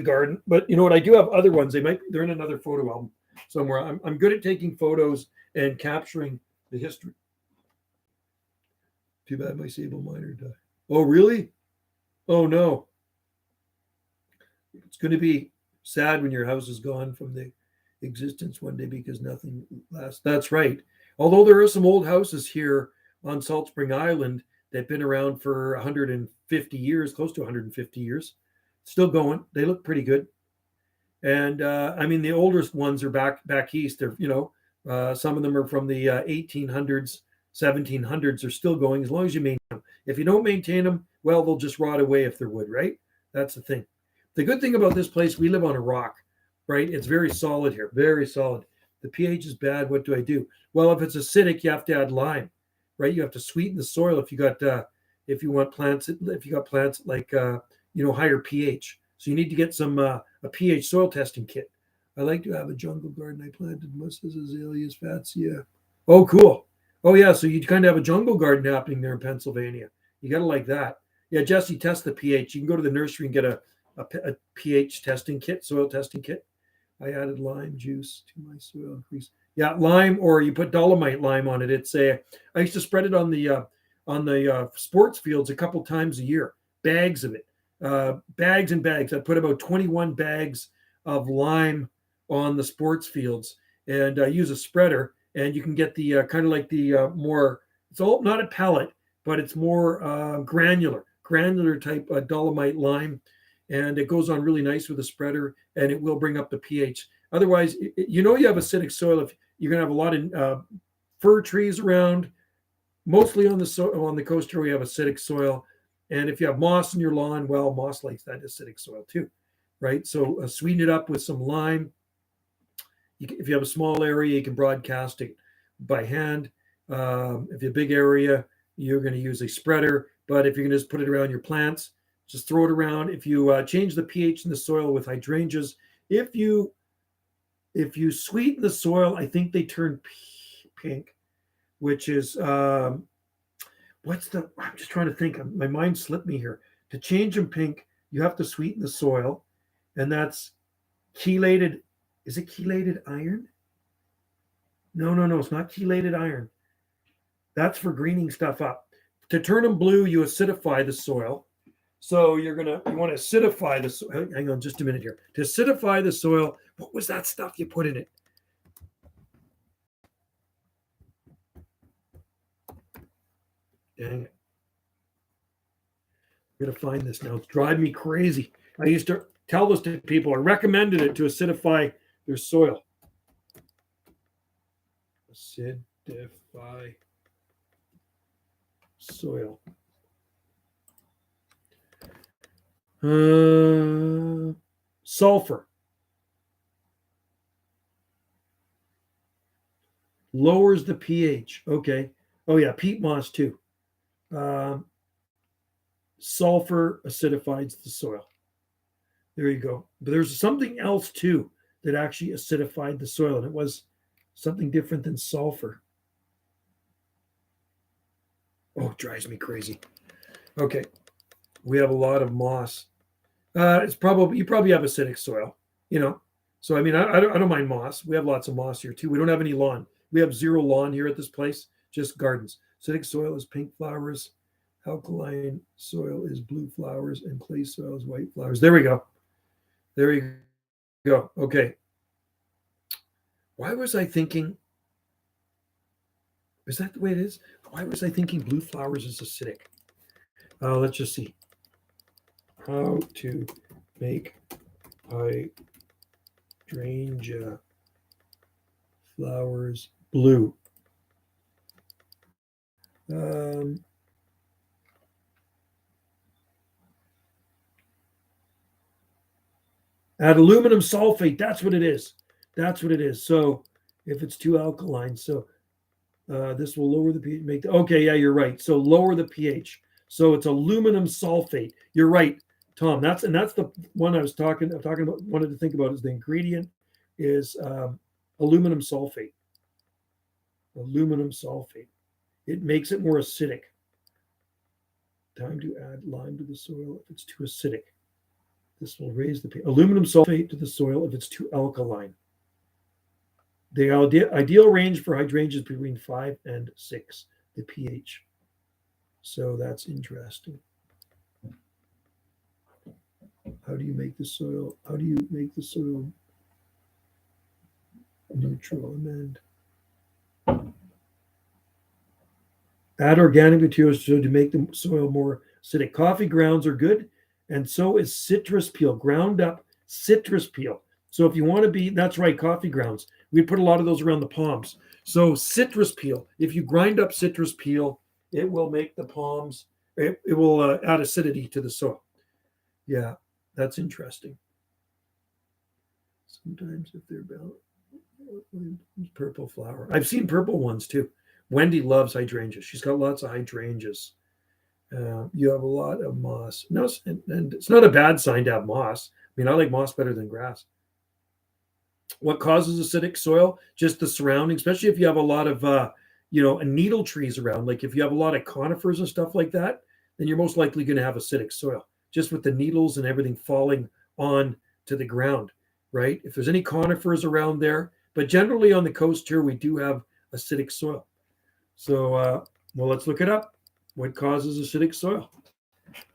garden. But you know what? I do have other ones. They're in another photo album somewhere. I'm good at taking photos and capturing the history. Too bad my sable miner died. Oh, really? Oh, no. It's going to be sad when your house is gone from the existence one day because nothing lasts. That's right. Although there are some old houses here on Salt Spring Island that have been around for 150 years, close to 150 years, still going. They look pretty good. And I mean, the oldest ones are back east. They're, some of them are from the 1800s, 1700s. Are still going as long as you maintain them. If you don't maintain them, well, they'll just rot away if they're wood, right? That's the thing. The good thing about this place, we live on a rock, right? It's very solid here, very solid. The pH is bad. What do I do? Well, if it's acidic, you have to add lime, right? You have to sweeten the soil if you got plants like higher pH. So you need to get some a pH soil testing kit. I like to have a jungle garden. I planted muscas, azaleas, fatsia. Oh, cool. Oh yeah, so you kind of have a jungle garden happening there in Pennsylvania. You got to like that. Yeah, Jesse, test the pH. You can go to the nursery and get a pH testing kit, soil testing kit. I added lime juice to my soil increase. Yeah, lime, or you put dolomite lime on it. I used to spread it on the sports fields a couple times a year. Bags of it, bags and bags. I put about 21 bags of lime on the sports fields, and I use a spreader. And you can get the kind of like the more. It's all not a pellet, but it's more granular type dolomite lime. And it goes on really nice with a spreader, and it will bring up the pH. Otherwise, you have acidic soil if you're going to have a lot of fir trees around. Mostly on the coast here, we have acidic soil. And if you have moss in your lawn, well, moss likes that acidic soil too, right? So sweeten it up with some lime. If you have a small area, you can broadcast it by hand. If you have a big area, you're going to use a spreader. But if you're going to just put it around your plants, just throw it around. If you change the pH in the soil with hydrangeas, if you sweeten the soil, I think they turn pink, which is I'm just trying to think. My mind slipped me here. To change them pink, you have to sweeten the soil, and that's chelated. Is it chelated iron? No, it's not chelated iron. That's for greening stuff up. To turn them blue, you acidify the soil. So you want to acidify the soil. Hang on just a minute here. To acidify the soil, what was that stuff you put in it? Dang it. I'm going to find this now. It's driving me crazy. I used to tell this to people. I recommended it to acidify their soil. Acidify soil. Sulfur. Lowers the pH. Okay. Oh, yeah. Peat moss, too. Sulfur acidifies the soil. There you go. But there's something else, too, that actually acidified the soil, and it was something different than sulfur. Oh, it drives me crazy. Okay. We have a lot of moss. It's probably, you probably have acidic soil, you know. So I mean, I don't mind moss. We have lots of moss here too. We don't have any lawn. We have zero lawn here at this place, just gardens. Acidic soil is pink flowers, alkaline soil is blue flowers, and clay soil is white flowers. There we go. There you go. Okay. Why was I thinking? Is that the way it is? Why was I thinking blue flowers is acidic? Let's just see. How to make hydrangea flowers blue. Add aluminum sulfate. That's what it is. That's what it is. So if it's too alkaline, so this will lower the pH. Okay, yeah, you're right. So lower the pH. So it's aluminum sulfate. You're right, Tom. That's the one I was talking about. Wanted to think about is the ingredient is aluminum sulfate. Aluminum sulfate. It makes it more acidic. Time to add lime to the soil if it's too acidic. This will raise the pH. Aluminum sulfate to the soil if it's too alkaline. The ideal range for hydrangeas is between 5 and 6, the pH. So that's interesting. How do you make the soil? How do you make the soil neutral? Amend. Add organic materials to make the soil more acidic. Coffee grounds are good, and so is citrus peel. Ground up citrus peel. So if you want to be, that's right, coffee grounds. We put a lot of those around the palms. So citrus peel, if you grind up citrus peel, it will make the palms, it will add acidity to the soil. Yeah, that's interesting. Sometimes if they're balanced, purple flower. I've seen purple ones too. Wendy loves hydrangeas. She's got lots of hydrangeas. You have a lot of moss. No, and it's not a bad sign to have moss. I mean, I like moss better than grass. What causes acidic soil? Just the surrounding, especially if you have a lot of, needle trees around. Like if you have a lot of conifers and stuff like that, then you're most likely going to have acidic soil, just with the needles and everything falling on to the ground, right? If there's any conifers around there, but generally on the coast here, we do have acidic soil. So, let's look it up. What causes acidic soil?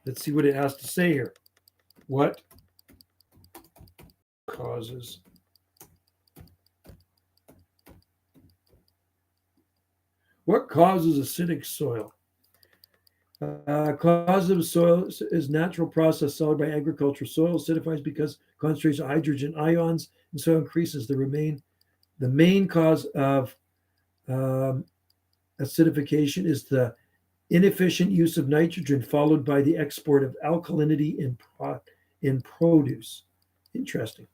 Let's see what it has to say here. What causes acidic soil? Cause of soil is natural process solved by agriculture. Soil acidifies because concentration of hydrogen ions in soil increases. The main cause of acidification is the inefficient use of nitrogen, followed by the export of alkalinity in produce. Interesting.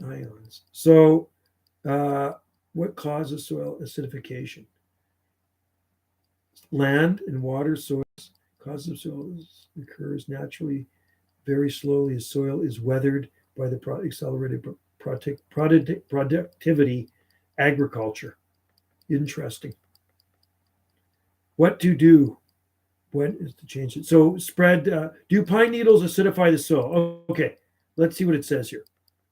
Ions. So, what causes soil acidification? Land and water source. Cause of soil occurs naturally, very slowly as soil is weathered by the accelerated productivity agriculture. Interesting. What to do? When is to change it? So spread. Do pine needles acidify the soil? Okay, let's see what it says here.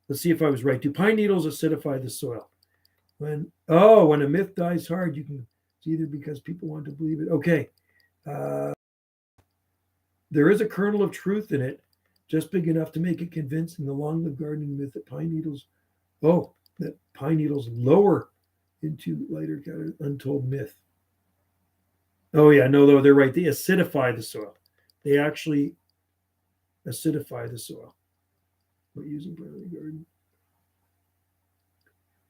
Let's see if I was right. Do pine needles acidify the soil? When a myth dies hard, you can. It's either because people want to believe it. Okay, there is a kernel of truth in it, just big enough to make it convincing. The long-lived gardening myth that pine needles, that pine needles lower into lighter untold myth. Oh yeah, no, they're right. They acidify the soil. They actually acidify the soil. What using primary garden?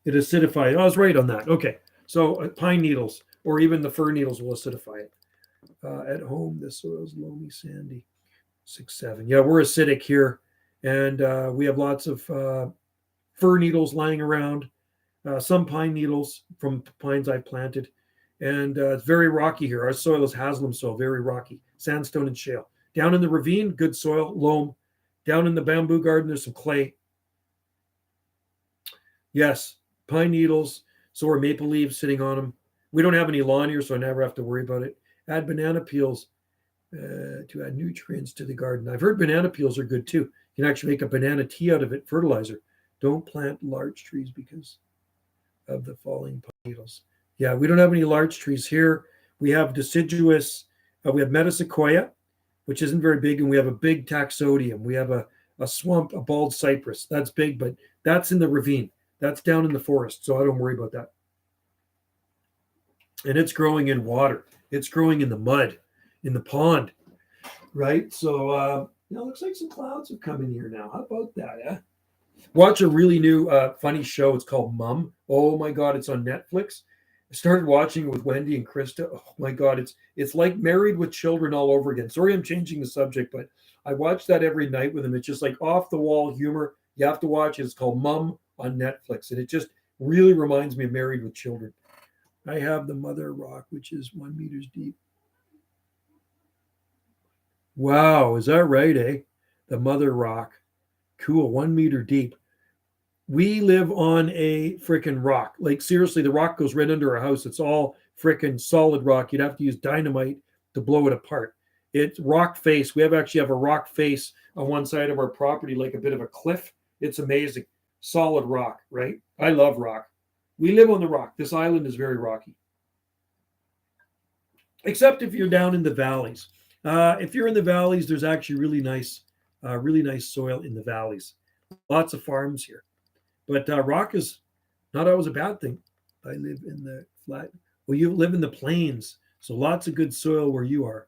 It acidifies. I was right on that. Okay, so pine needles or even the fir needles will acidify it. At home, the soil is loamy, sandy. 6, 7. Yeah, we're acidic here, and we have lots of fir needles lying around, some pine needles from pines I've planted, and it's very rocky here. Our soil is Haslam soil, very rocky, sandstone and shale. Down in the ravine, good soil, loam. Down in the bamboo garden, there's some clay. Yes, pine needles, so are maple leaves sitting on them. We don't have any lawn here, so I never have to worry about it. Add banana peels to add nutrients to the garden. I've heard banana peels are good too. You can actually make a banana tea out of it, fertilizer. Don't plant large trees because of the falling pine needles. Yeah, we don't have any large trees here. We have deciduous, we have metasequoia, which isn't very big, and we have a big taxodium. We have a swamp, a bald cypress. That's big, but that's in the ravine. That's down in the forest, so I don't worry about that. And it's growing in water. It's growing in the mud, in the pond, right? So it looks like some clouds have come in here now. How about that? Eh? Watch a really new funny show. It's called Mum. Oh my God, it's on Netflix. I started watching it with Wendy and Krista. Oh my God, it's like Married with Children all over again. Sorry, I'm changing the subject, but I watch that every night with them. It's just like off the wall humor. You have to watch it. It's called Mum on Netflix, and it just really reminds me of Married with Children. I have the mother rock, which is 1 meters deep. Wow, is that right, eh? The mother rock. Cool, 1 meter deep. We live on a freaking rock. Like, seriously, the rock goes right under our house. It's all freaking solid rock. You'd have to use dynamite to blow it apart. It's rock face. We actually have a rock face on one side of our property, like a bit of a cliff. It's amazing. Solid rock, right? I love rock. We live on the rock. This island is very rocky. Except if you're down in the valleys. If you're in the valleys, there's actually really nice soil in the valleys. Lots of farms here. But rock is not always a bad thing. I live in the flat. Well, you live in the plains, so lots of good soil where you are.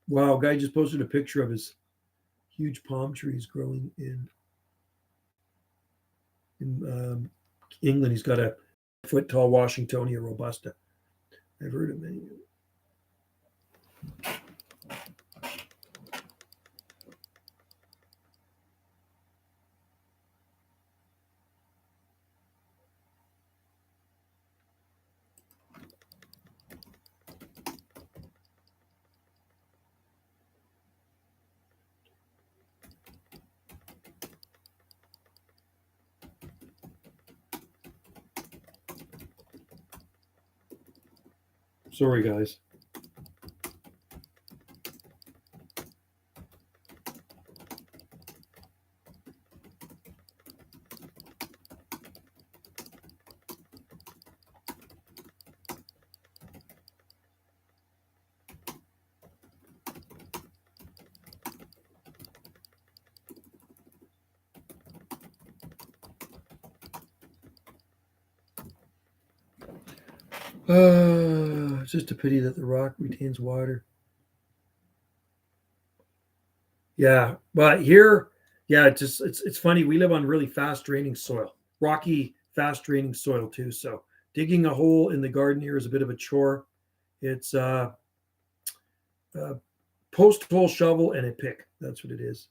Wow, guy just posted a picture of his huge palm trees growing in England. He's got a foot-tall Washingtonia robusta. I've heard of many. Sorry, guys. It's just a pity that the rock retains water. Yeah, but here, yeah, it's funny. We live on really fast draining soil, rocky, fast draining soil too. So digging a hole in the garden here is a bit of a chore. It's post hole shovel and a pick. That's what it is.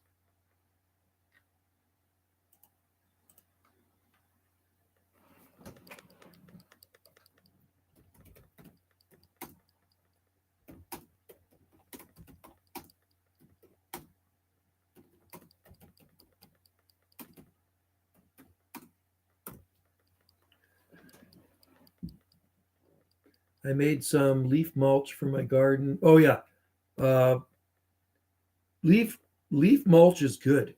I made some leaf mulch for my garden. Oh yeah, leaf mulch is good.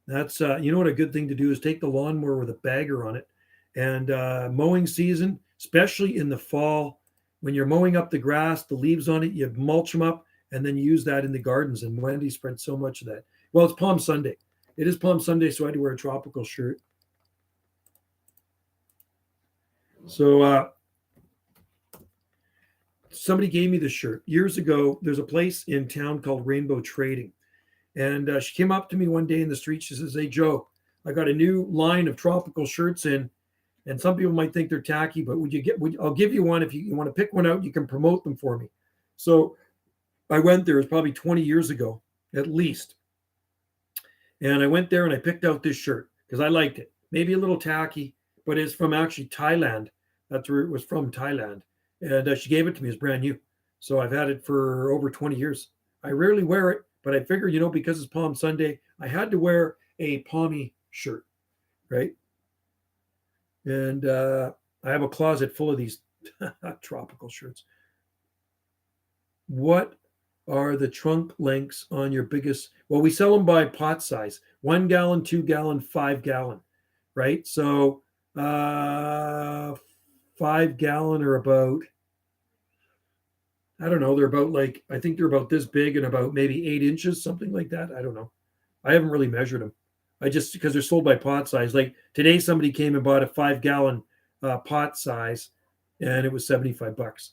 That's you know what a good thing to do is take the lawnmower with a bagger on it, and mowing season, especially in the fall, when you're mowing up the grass, the leaves on it, you mulch them up, and then you use that in the gardens. And Wendy spread so much of that. Well, it's Palm Sunday. It is Palm Sunday, so I had to wear a tropical shirt. So somebody gave me this shirt years ago. There's a place in town called Rainbow Trading. And she came up to me one day in the street. She says, "Hey, Joe, I got a new line of tropical shirts in. And some people might think they're tacky, but I'll give you one. If you want to pick one out, you can promote them for me." So I went there, it was probably 20 years ago, at least. And I went there and I picked out this shirt because I liked it. Maybe a little tacky, but it's from actually Thailand. That's where it was from, Thailand. And she gave it to me as brand new. So I've had it for over 20 years. I rarely wear it, but I figured, because it's Palm Sunday, I had to wear a palmy shirt, right? And I have a closet full of these tropical shirts. What are the trunk lengths on your biggest? Well, we sell them by pot size: 1 gallon, 2 gallon, 5 gallon, right? So 5 gallon are about, I don't know, they're about, like, I think they're about this big and about maybe 8 inches, something like that. I don't know. I haven't really measured them. I just, because they're sold by pot size. Like today, somebody came and bought a 5 gallon pot size, and it was $75.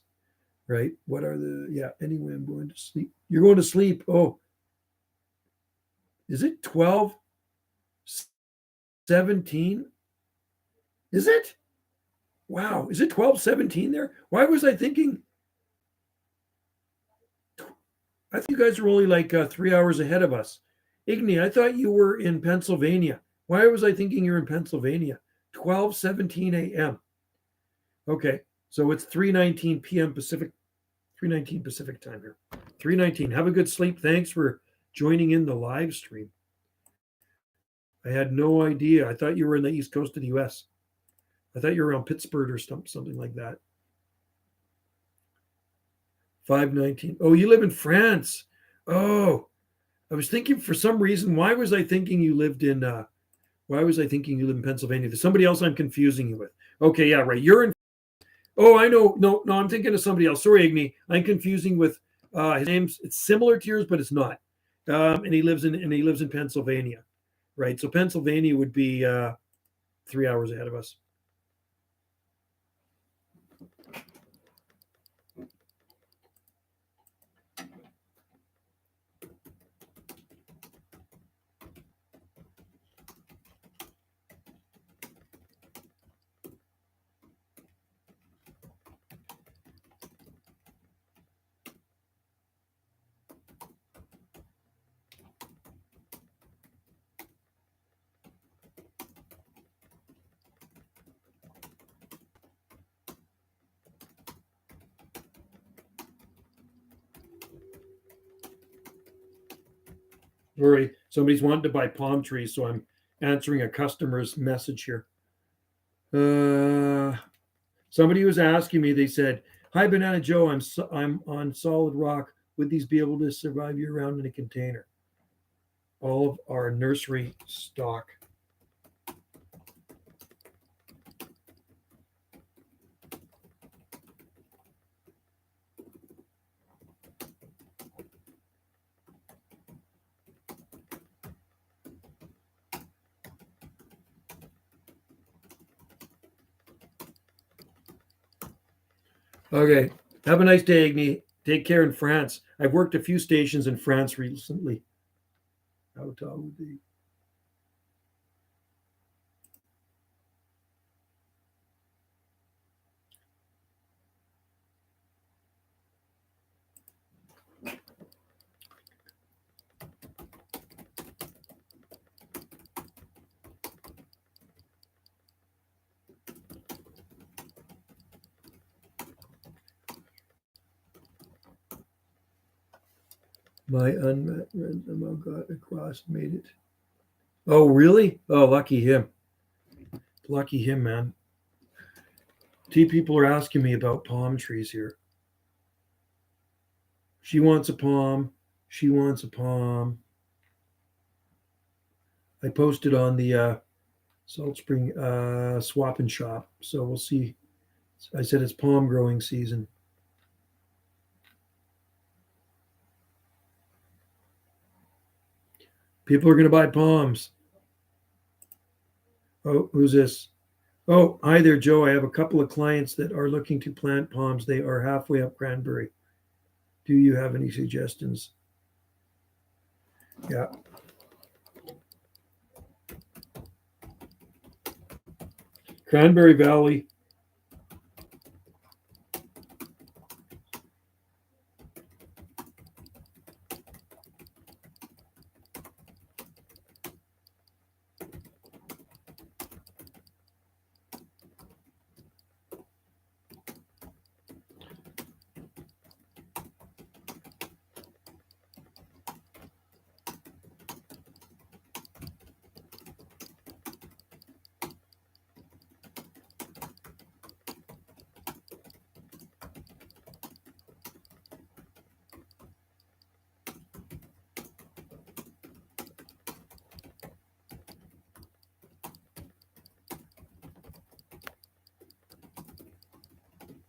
Right? What are the, yeah, anyway, I'm going to sleep. You're going to sleep. Oh, is it 12, 17? Is it? Wow. Is it 12:17 there? Why was I thinking? I think you guys are only like 3 hours ahead of us. Igni, I thought you were in Pennsylvania. Why was I thinking you're in Pennsylvania? 12:17 a.m. Okay. So it's 3:19 p.m. Pacific, 3:19 Pacific time here. 3:19. Have a good sleep. Thanks for joining in the live stream. I had no idea. I thought you were in the East Coast of the U.S. I thought you were around Pittsburgh or something like that. 5:19. Oh, you live in France. Oh, I was thinking for some reason. Why was I thinking you lived in? Why was I thinking you live in Pennsylvania? There's somebody else I'm confusing you with. Okay, yeah, right. You're in. Oh, I know. No, I'm thinking of somebody else. Sorry, Igni. I'm confusing with his name's. It's similar to yours, but it's not. And he lives in Pennsylvania, right? So Pennsylvania would be 3 hours ahead of us. Sorry, somebody's wanting to buy palm trees, so I'm answering a customer's message here. Somebody was asking me. They said, "Hi, Banana Joe. I'm on solid rock. Would these be able to survive year round in a container?" All of our nursery stock. Okay. Have a nice day, Agni. Take care in France. I've worked a few stations in France recently. How tall would they? My unmet random got across, made it. Oh, really? Oh, lucky him. Lucky him, man. People are asking me about palm trees here. She wants a palm. She wants a palm. I posted on the Salt Spring Swap and Shop, so we'll see. I said it's palm growing season. People are going to buy palms. Oh, who's this? Oh, hi there, Joe. I have a couple of clients that are looking to plant palms. They are halfway up Cranberry. Do you have any suggestions? Yeah. Cranberry Valley.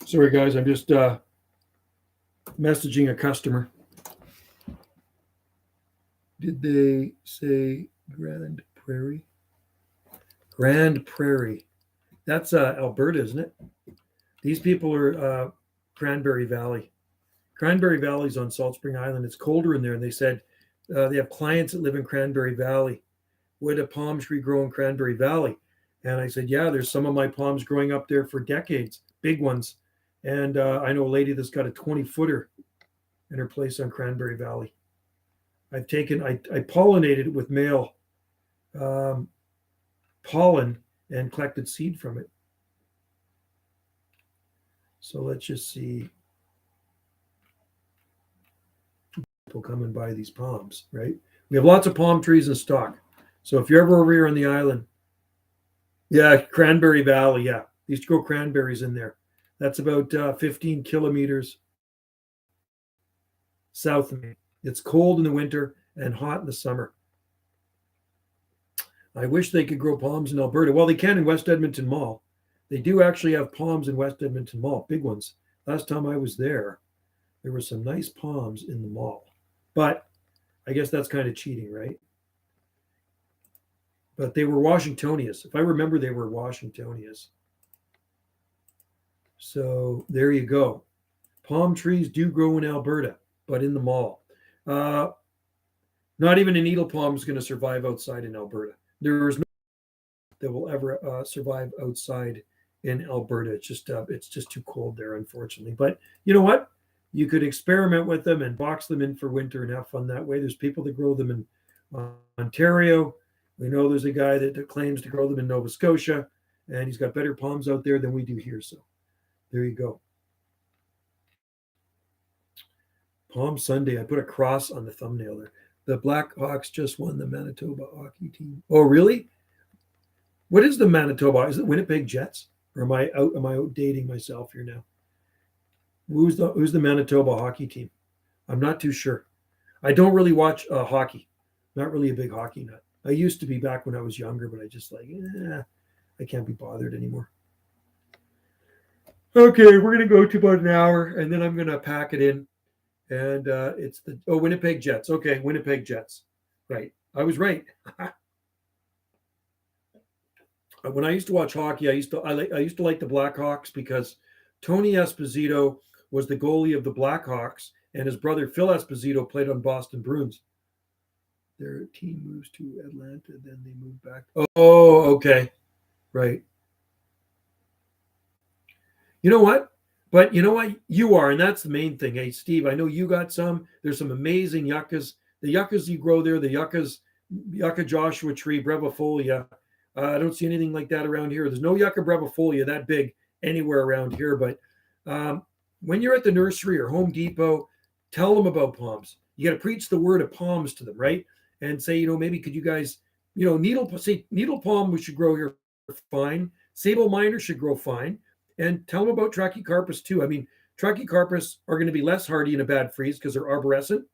Sorry, guys. I'm just messaging a customer. Did they say Grand Prairie? Grand Prairie. That's Alberta, isn't it? These people are Cranberry Valley. Cranberry Valley's on Salt Spring Island. It's colder in there, and they said they have clients that live in Cranberry Valley. Would a palm tree grow in Cranberry Valley? And I said, yeah, there's some of my palms growing up there for decades, big ones. And I know a lady that's got a 20-footer in her place on Cranberry Valley. I pollinated it with male pollen and collected seed from it. So let's just see. People come and buy these palms, right? We have lots of palm trees in stock. So if you're ever over here on the island, yeah, Cranberry Valley, yeah. They used to grow cranberries in there. That's about 15 kilometers south of me. It's cold in the winter and hot in the summer. I wish they could grow palms in Alberta. Well, they can in West Edmonton Mall. They do actually have palms in West Edmonton Mall, big ones. Last time I was there were some nice palms in the mall. But I guess that's kind of cheating, right? But they were Washingtonias. If I remember, they were Washingtonias. So there you go. Palm trees do grow in Alberta, but in the mall. Not even a needle palm is going to survive outside in Alberta. There is no that will ever survive outside in Alberta. It's just too cold there, unfortunately. But you know what? You could experiment with them and box them in for winter and have fun that way. There's people that grow them in Ontario. We know there's a guy that claims to grow them in Nova Scotia, and he's got better palms out there than we do here. So there you go. Palm Sunday. I put a cross on the thumbnail there. The Blackhawks just won the Manitoba hockey team. Oh, really? What is the Manitoba? Is it Winnipeg Jets? Or am I outdating myself here now? Who's the Manitoba hockey team? I'm not too sure. I don't really watch hockey. Not really a big hockey nut. I used to be back when I was younger, but I just I can't be bothered anymore. Okay, we're going to go to about an hour, and then I'm going to pack it in. And it's the Winnipeg Jets. Okay, Winnipeg Jets. Right. I was right. When I used to watch hockey, I used to like the Blackhawks because Tony Esposito was the goalie of the Blackhawks, and his brother Phil Esposito played on Boston Bruins. Their team moves to Atlanta, then they move back. Oh, okay. Right. You know what? But you know what? You are, and that's the main thing. Hey, Steve, I know you got some. There's some amazing yuccas. The yuccas you grow there, the yucca Joshua tree, brevifolia. I don't see anything like that around here. There's no yucca brevifolia that big anywhere around here. But when you're at the nursery or Home Depot, tell them about palms. You got to preach the word of palms to them, right? And say, maybe could you guys, needle palm we should grow here fine. Sable minor should grow fine. And tell them about Trachycarpus too. I mean, Trachycarpus are going to be less hardy in a bad freeze because they're arborescent.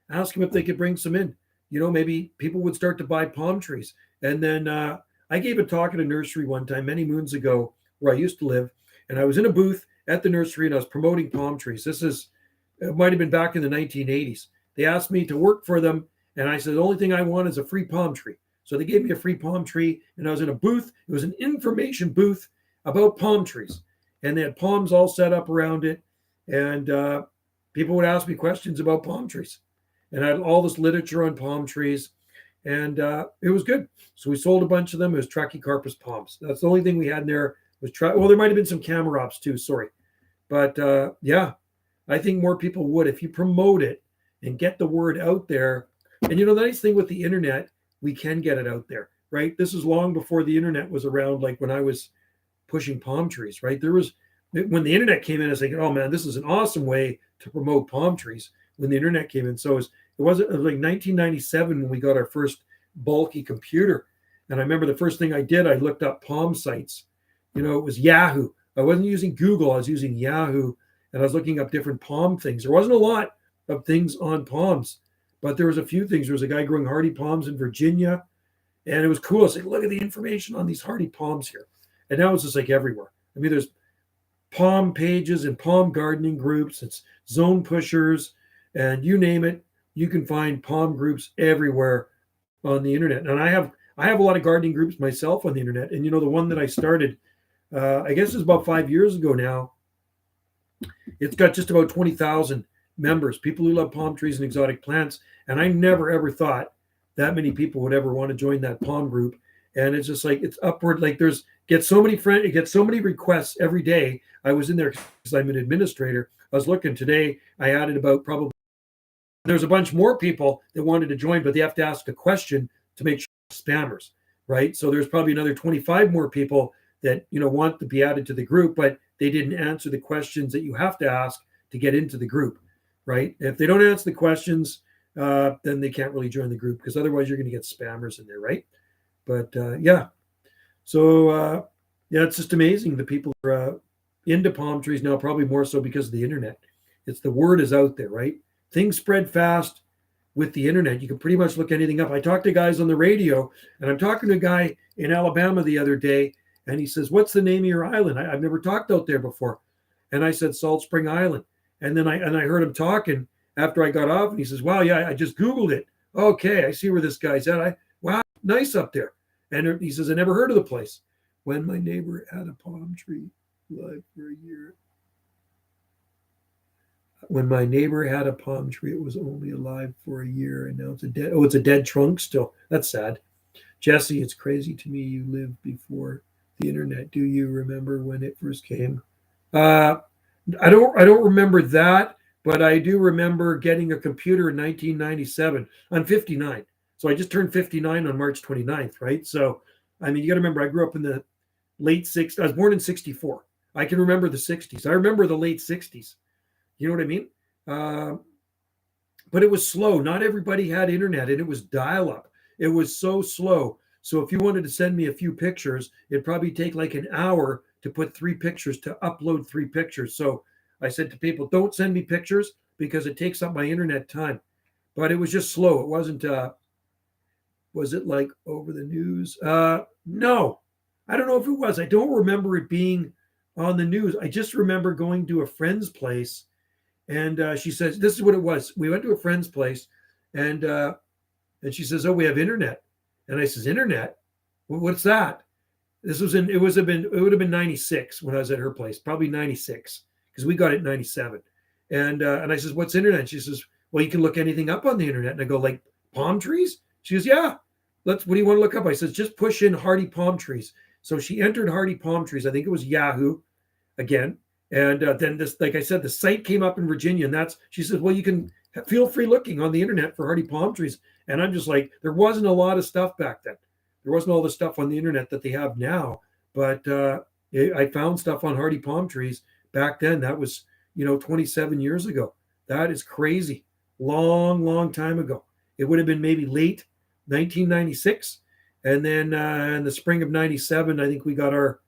Ask them if they could bring some in. Maybe people would start to buy palm trees. And then I gave a talk at a nursery one time many moons ago where I used to live. And I was in a booth at the nursery and I was promoting palm trees. It might have been back in the 1980s. They asked me to work for them. And I said, the only thing I want is a free palm tree. So they gave me a free palm tree. And I was in a booth. It was an information booth about palm trees, and they had palms all set up around it, and people would ask me questions about palm trees, and I had all this literature on palm trees, and it was good. So we sold a bunch of them. It was Trachycarpus palms. That's the only thing we had in there was there might have been some Camarops too, sorry, but yeah, I think more people would if you promote it and get the word out there. And the nice thing with the internet, we can get it out there, right? This is long before the internet was around, like when I was pushing palm trees, right? When the internet came in, I was thinking, oh man, this is an awesome way to promote palm trees when the internet came in. So it was like 1997 when we got our first bulky computer. And I remember the first thing I did, I looked up palm sites. It was Yahoo. I wasn't using Google, I was using Yahoo, and I was looking up different palm things. There wasn't a lot of things on palms, but there was a few things. There was a guy growing hardy palms in Virginia, and it was cool. I was like, look at the information on these hardy palms here. And now it's just like everywhere. I mean, there's palm pages and palm gardening groups. It's zone pushers, and you name it, you can find palm groups everywhere on the internet. And I have a lot of gardening groups myself on the internet. And the one that I started, I guess it's about 5 years ago now. It's got just about 20,000 members, people who love palm trees and exotic plants. And I never ever thought that many people would ever want to join that palm group. And it's just like it's upward. Like it gets so many requests every day. I was in there because I'm an administrator. I was looking today. I added about probably there's a bunch more people that wanted to join, but they have to ask a question to make sure spammers, right? So there's probably another 25 more people that want to be added to the group, but they didn't answer the questions that you have to ask to get into the group, right? If they don't answer the questions, then they can't really join the group because otherwise you're going to get spammers in there, right? But yeah, so yeah, it's just amazing. The people are into palm trees now, probably more so because of the internet. It's the word is out there, right? Things spread fast with the internet. You can pretty much look anything up. I talk to guys on the radio, and I'm talking to a guy in Alabama the other day, and he says, "What's the name of your island? I've never talked out there before." And I said, "Salt Spring Island." And then I heard him talking after I got off, and he says, "Wow, yeah, I just Googled it. Okay, I see where this guy's at. Wow, nice up there." And he says, "I never heard of the place." When my neighbor had a palm tree live for a year. When my neighbor had a palm tree, it was only alive for a year, and now it's a dead trunk still. That's sad. Jesse, it's crazy to me you lived before the internet. Do you remember when it first came? Uh, I don't remember that, but I do remember getting a computer in 1997. I'm 59, so I just turned 59 on March 29th, right? So, I mean, you got to remember, I grew up in the late 60s. I was born in 64. I can remember the 60s. I remember the late 60s. You know what I mean? Uh, but it was slow. Not everybody had internet, and it was dial up. It was so slow. So if you wanted to send me a few pictures, it'd probably take like an hour to put 3 pictures, to upload 3 pictures. So I said to people, don't send me pictures because it takes up my internet time. But it was just slow. It wasn't, was it like over the news? No, I don't know if it was. I don't remember it being on the news. I just remember going to a friend's place, and she says, "This is what it was. We went to a friend's place, and she says, 'Oh, we have internet.'" And I says, "Internet? What's that?" This was in it would have been 96 when I was at her place, probably 96 because we got it in 97. And I says, "What's internet?" She says, "Well, you can look anything up on the internet." And I go, "Like palm trees?" She goes, "Yeah. What do you want to look up?" I says, "Just push in hardy palm trees." So she entered hardy palm trees. I think it was Yahoo again. And then this, like I said, the site came up in Virginia, and she says, "Well, you can feel free looking on the internet for hardy palm trees." And I'm just like, there wasn't a lot of stuff back then. There wasn't all the stuff on the internet that they have now, but I found stuff on hardy palm trees back then. That was 27 years ago. That is crazy. Long, long time ago. It would have been maybe late 1996, and then in the spring of 97, I think we got our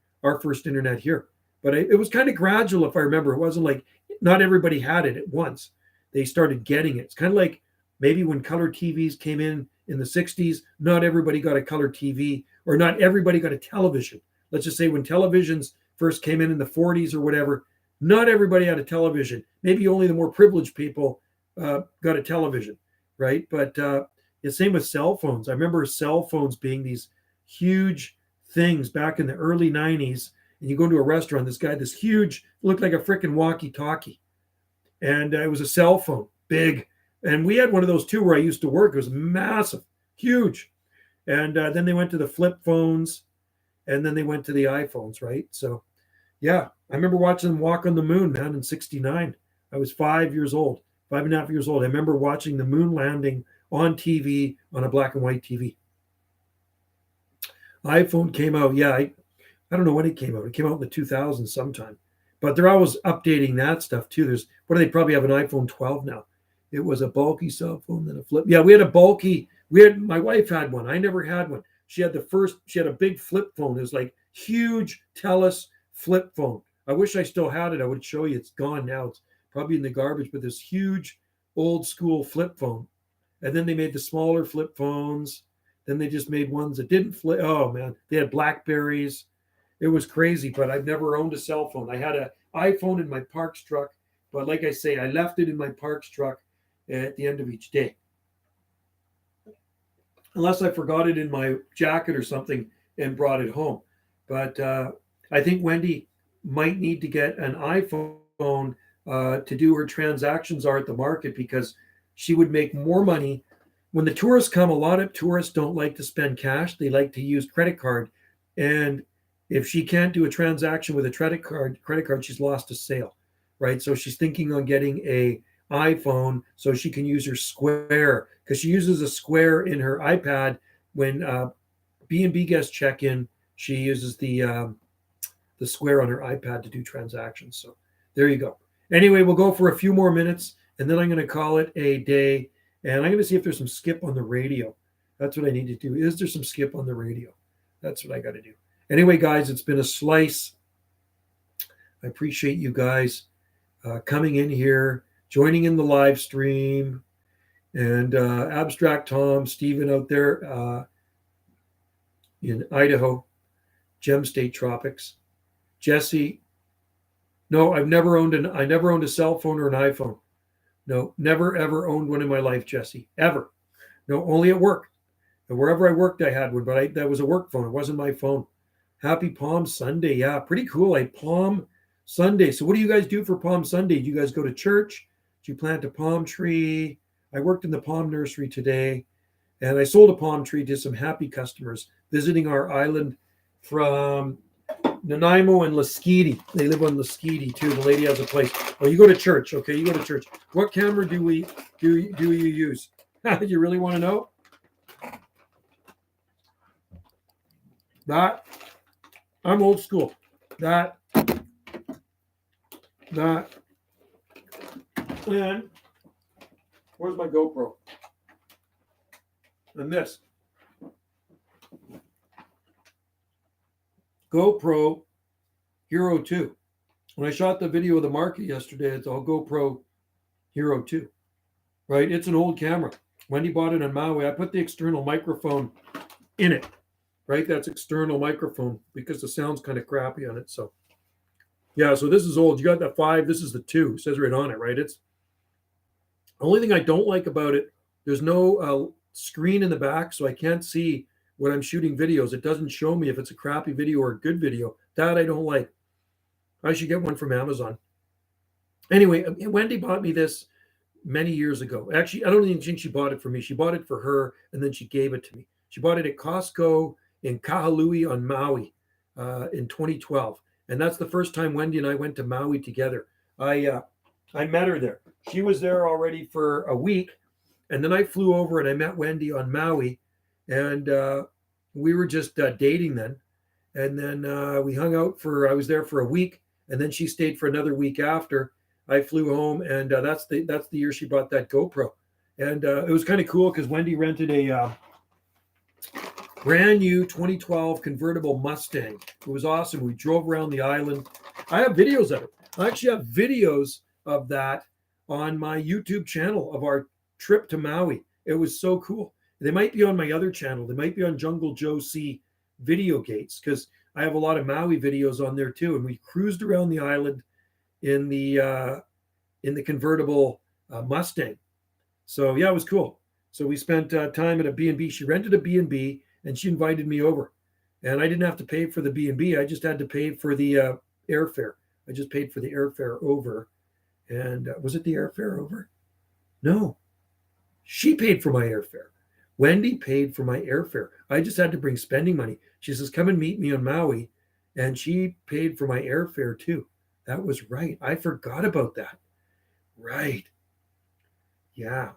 first internet here. But it was kind of gradual, if I remember. It wasn't like not everybody had it at once. They started getting it. It's kind of like maybe when color TVs came in the 60s, not everybody got a color TV, or not everybody got a television. Let's just say when televisions first came in the 40s or whatever, not everybody had a television. Maybe only the more privileged people got a television, right? But the same with cell phones. I remember cell phones being these huge things back in the early 90s. And you go into a restaurant, this huge, looked like a freaking walkie-talkie. And it was a cell phone, big. And we had one of those too where I used to work. It was massive, huge. And then they went to the flip phones, and then they went to the iPhones, right? So, yeah, I remember watching them walk on the moon, man, in 69. I was 5 years old, 5.5 years old. I remember watching the moon landing on TV, on a black and white TV. iPhone came out, yeah, I don't know when it came out. It came out in the 2000s sometime. But they're always updating that stuff too. They probably have an iPhone 12 now. It was a bulky cell phone, then a flip. Yeah, my wife had one. I never had one. She had a big flip phone. It was like huge TELUS flip phone. I wish I still had it. I would show you. It's gone now. It's probably in the garbage, but this huge old school flip phone. And then they made the smaller flip phones. Then they just made ones that didn't flip. Oh man, they had Blackberries. It was crazy, but I've never owned a cell phone. I had an iPhone in my Parks truck, but like I say, I left it in my Parks truck at the end of each day. Unless I forgot it in my jacket or something and brought it home. But I think Wendy might need to get an iPhone to do her transactions are at the market, because she would make more money. When the tourists come, a lot of tourists don't like to spend cash. They like to use credit card. And if she can't do a transaction with a credit card, she's lost a sale, right? So she's thinking on getting a iPhone so she can use her Square, because she uses a Square in her iPad when B&B guests check in. She uses the Square on her iPad to do transactions. So there you go. Anyway, we'll go for a few more minutes, and then I'm going to call it a day. And I'm going to see if there's some skip on the radio. That's what I need to do. Is there some skip on the radio? That's what I got to do. Anyway, guys, it's been a slice. I appreciate you guys coming in here, joining in the live stream, and Abstract Tom, Stephen out there in Idaho, Gem State Tropics, Jesse. No, I never owned a cell phone or an iPhone. No, never ever owned one in my life, Jesse. Ever. No, only at work. And wherever I worked, I had one, but that was a work phone. It wasn't my phone. Happy Palm Sunday. Yeah, pretty cool. Palm Sunday. So what do you guys do for Palm Sunday? Do you guys go to church? Do you plant a palm tree? I worked in the palm nursery today, and I sold a palm tree to some happy customers visiting our island from Nanaimo and Lasqueti. They live on Lasqueti too. The lady has a place. Oh, you go to church. Okay, you go to church. What camera do you use? You really want to know? That. I'm old school. That. And where's my GoPro? And this. GoPro Hero 2. When I shot the video of the market yesterday, it's all GoPro Hero 2. Right? It's an old camera. Wendy bought it on Maui. I put the external microphone in it. Right? That's external microphone because the sound's kind of crappy on it. So yeah, so this is old. You got the 5. This is the 2. It says right on it, right? It's the only thing I don't like about it. There's no screen in the back, so I can't see when I'm shooting videos. It doesn't show me if it's a crappy video or a good video. That I don't like. I should get one from Amazon. Anyway, Wendy bought me this many years ago. Actually, I don't even think she bought it for me. She bought it for her, and then she gave it to me. She bought it at Costco in Kahului on Maui in 2012. And that's the first time Wendy and I went to Maui together. I met her there. She was there already for a week. And then I flew over and I met Wendy on Maui. And we were just dating then. And then we hung out I was there for a week. And then she stayed for another week after. I flew home. And that's the year she bought that GoPro. And it was kind of cool because Wendy rented a brand new 2012 convertible Mustang. It was awesome. We drove around the island. I have videos of it. I actually have videos of that on my YouTube channel of our trip to Maui. It was so cool. They might be on my other channel. They might be on Jungle Joe C Video Gates because I have a lot of Maui videos on there too. And we cruised around the island in the convertible Mustang. So yeah, it was cool. So we spent time at a B&B. She rented a B&B. And she invited me over, and I didn't have to pay for the B&B. I just had to pay for the airfare. I just paid for the airfare over. And was it the airfare over? No, she paid for my airfare. Wendy paid for my airfare. I just had to bring spending money. She says, come and meet me on Maui. And she paid for my airfare too. That was right. I forgot about that. Right. Yeah,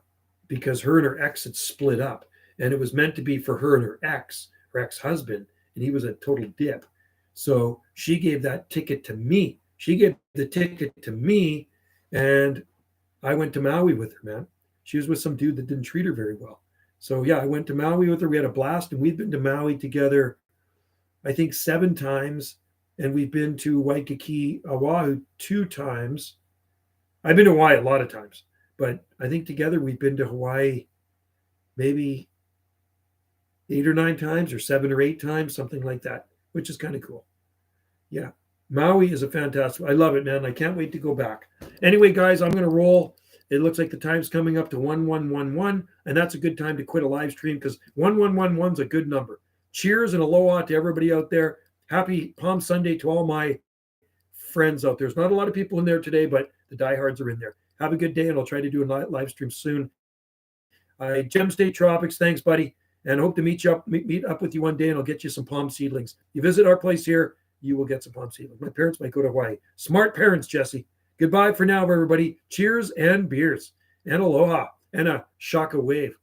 because her and her ex had split up. And it was meant to be for her and her ex-husband, and he was a total dip. So she gave that ticket to me. She gave the ticket to me, and I went to Maui with her, man. She was with some dude that didn't treat her very well. So yeah, I went to Maui with her. We had a blast, and we've been to Maui together, I think 7 times, and we've been to Waikiki, Oahu 2 times. I've been to Hawaii a lot of times, but I think together we've been to Hawaii maybe 8 or 9 times or 7 or 8 times, something like that, which is kind of cool. Yeah. Maui is a fantastic. I love it, man. I can't wait to go back. Anyway, guys, I'm going to roll. It looks like the time's coming up to 1111, and that's a good time to quit a live stream because 1111 is a good number. Cheers and aloha to everybody out there. Happy Palm Sunday to all my friends out there. There's not a lot of people in there today, but the diehards are in there. Have a good day, and I'll try to do a live stream soon. Gem State Tropics, thanks, buddy, and hope to meet up with you one day, and I'll get you some palm seedlings. You visit our place here, you will get some palm seedlings. My parents might go to Hawaii. Smart parents, Jesse. Goodbye for now, everybody. Cheers and beers and aloha and a shaka wave.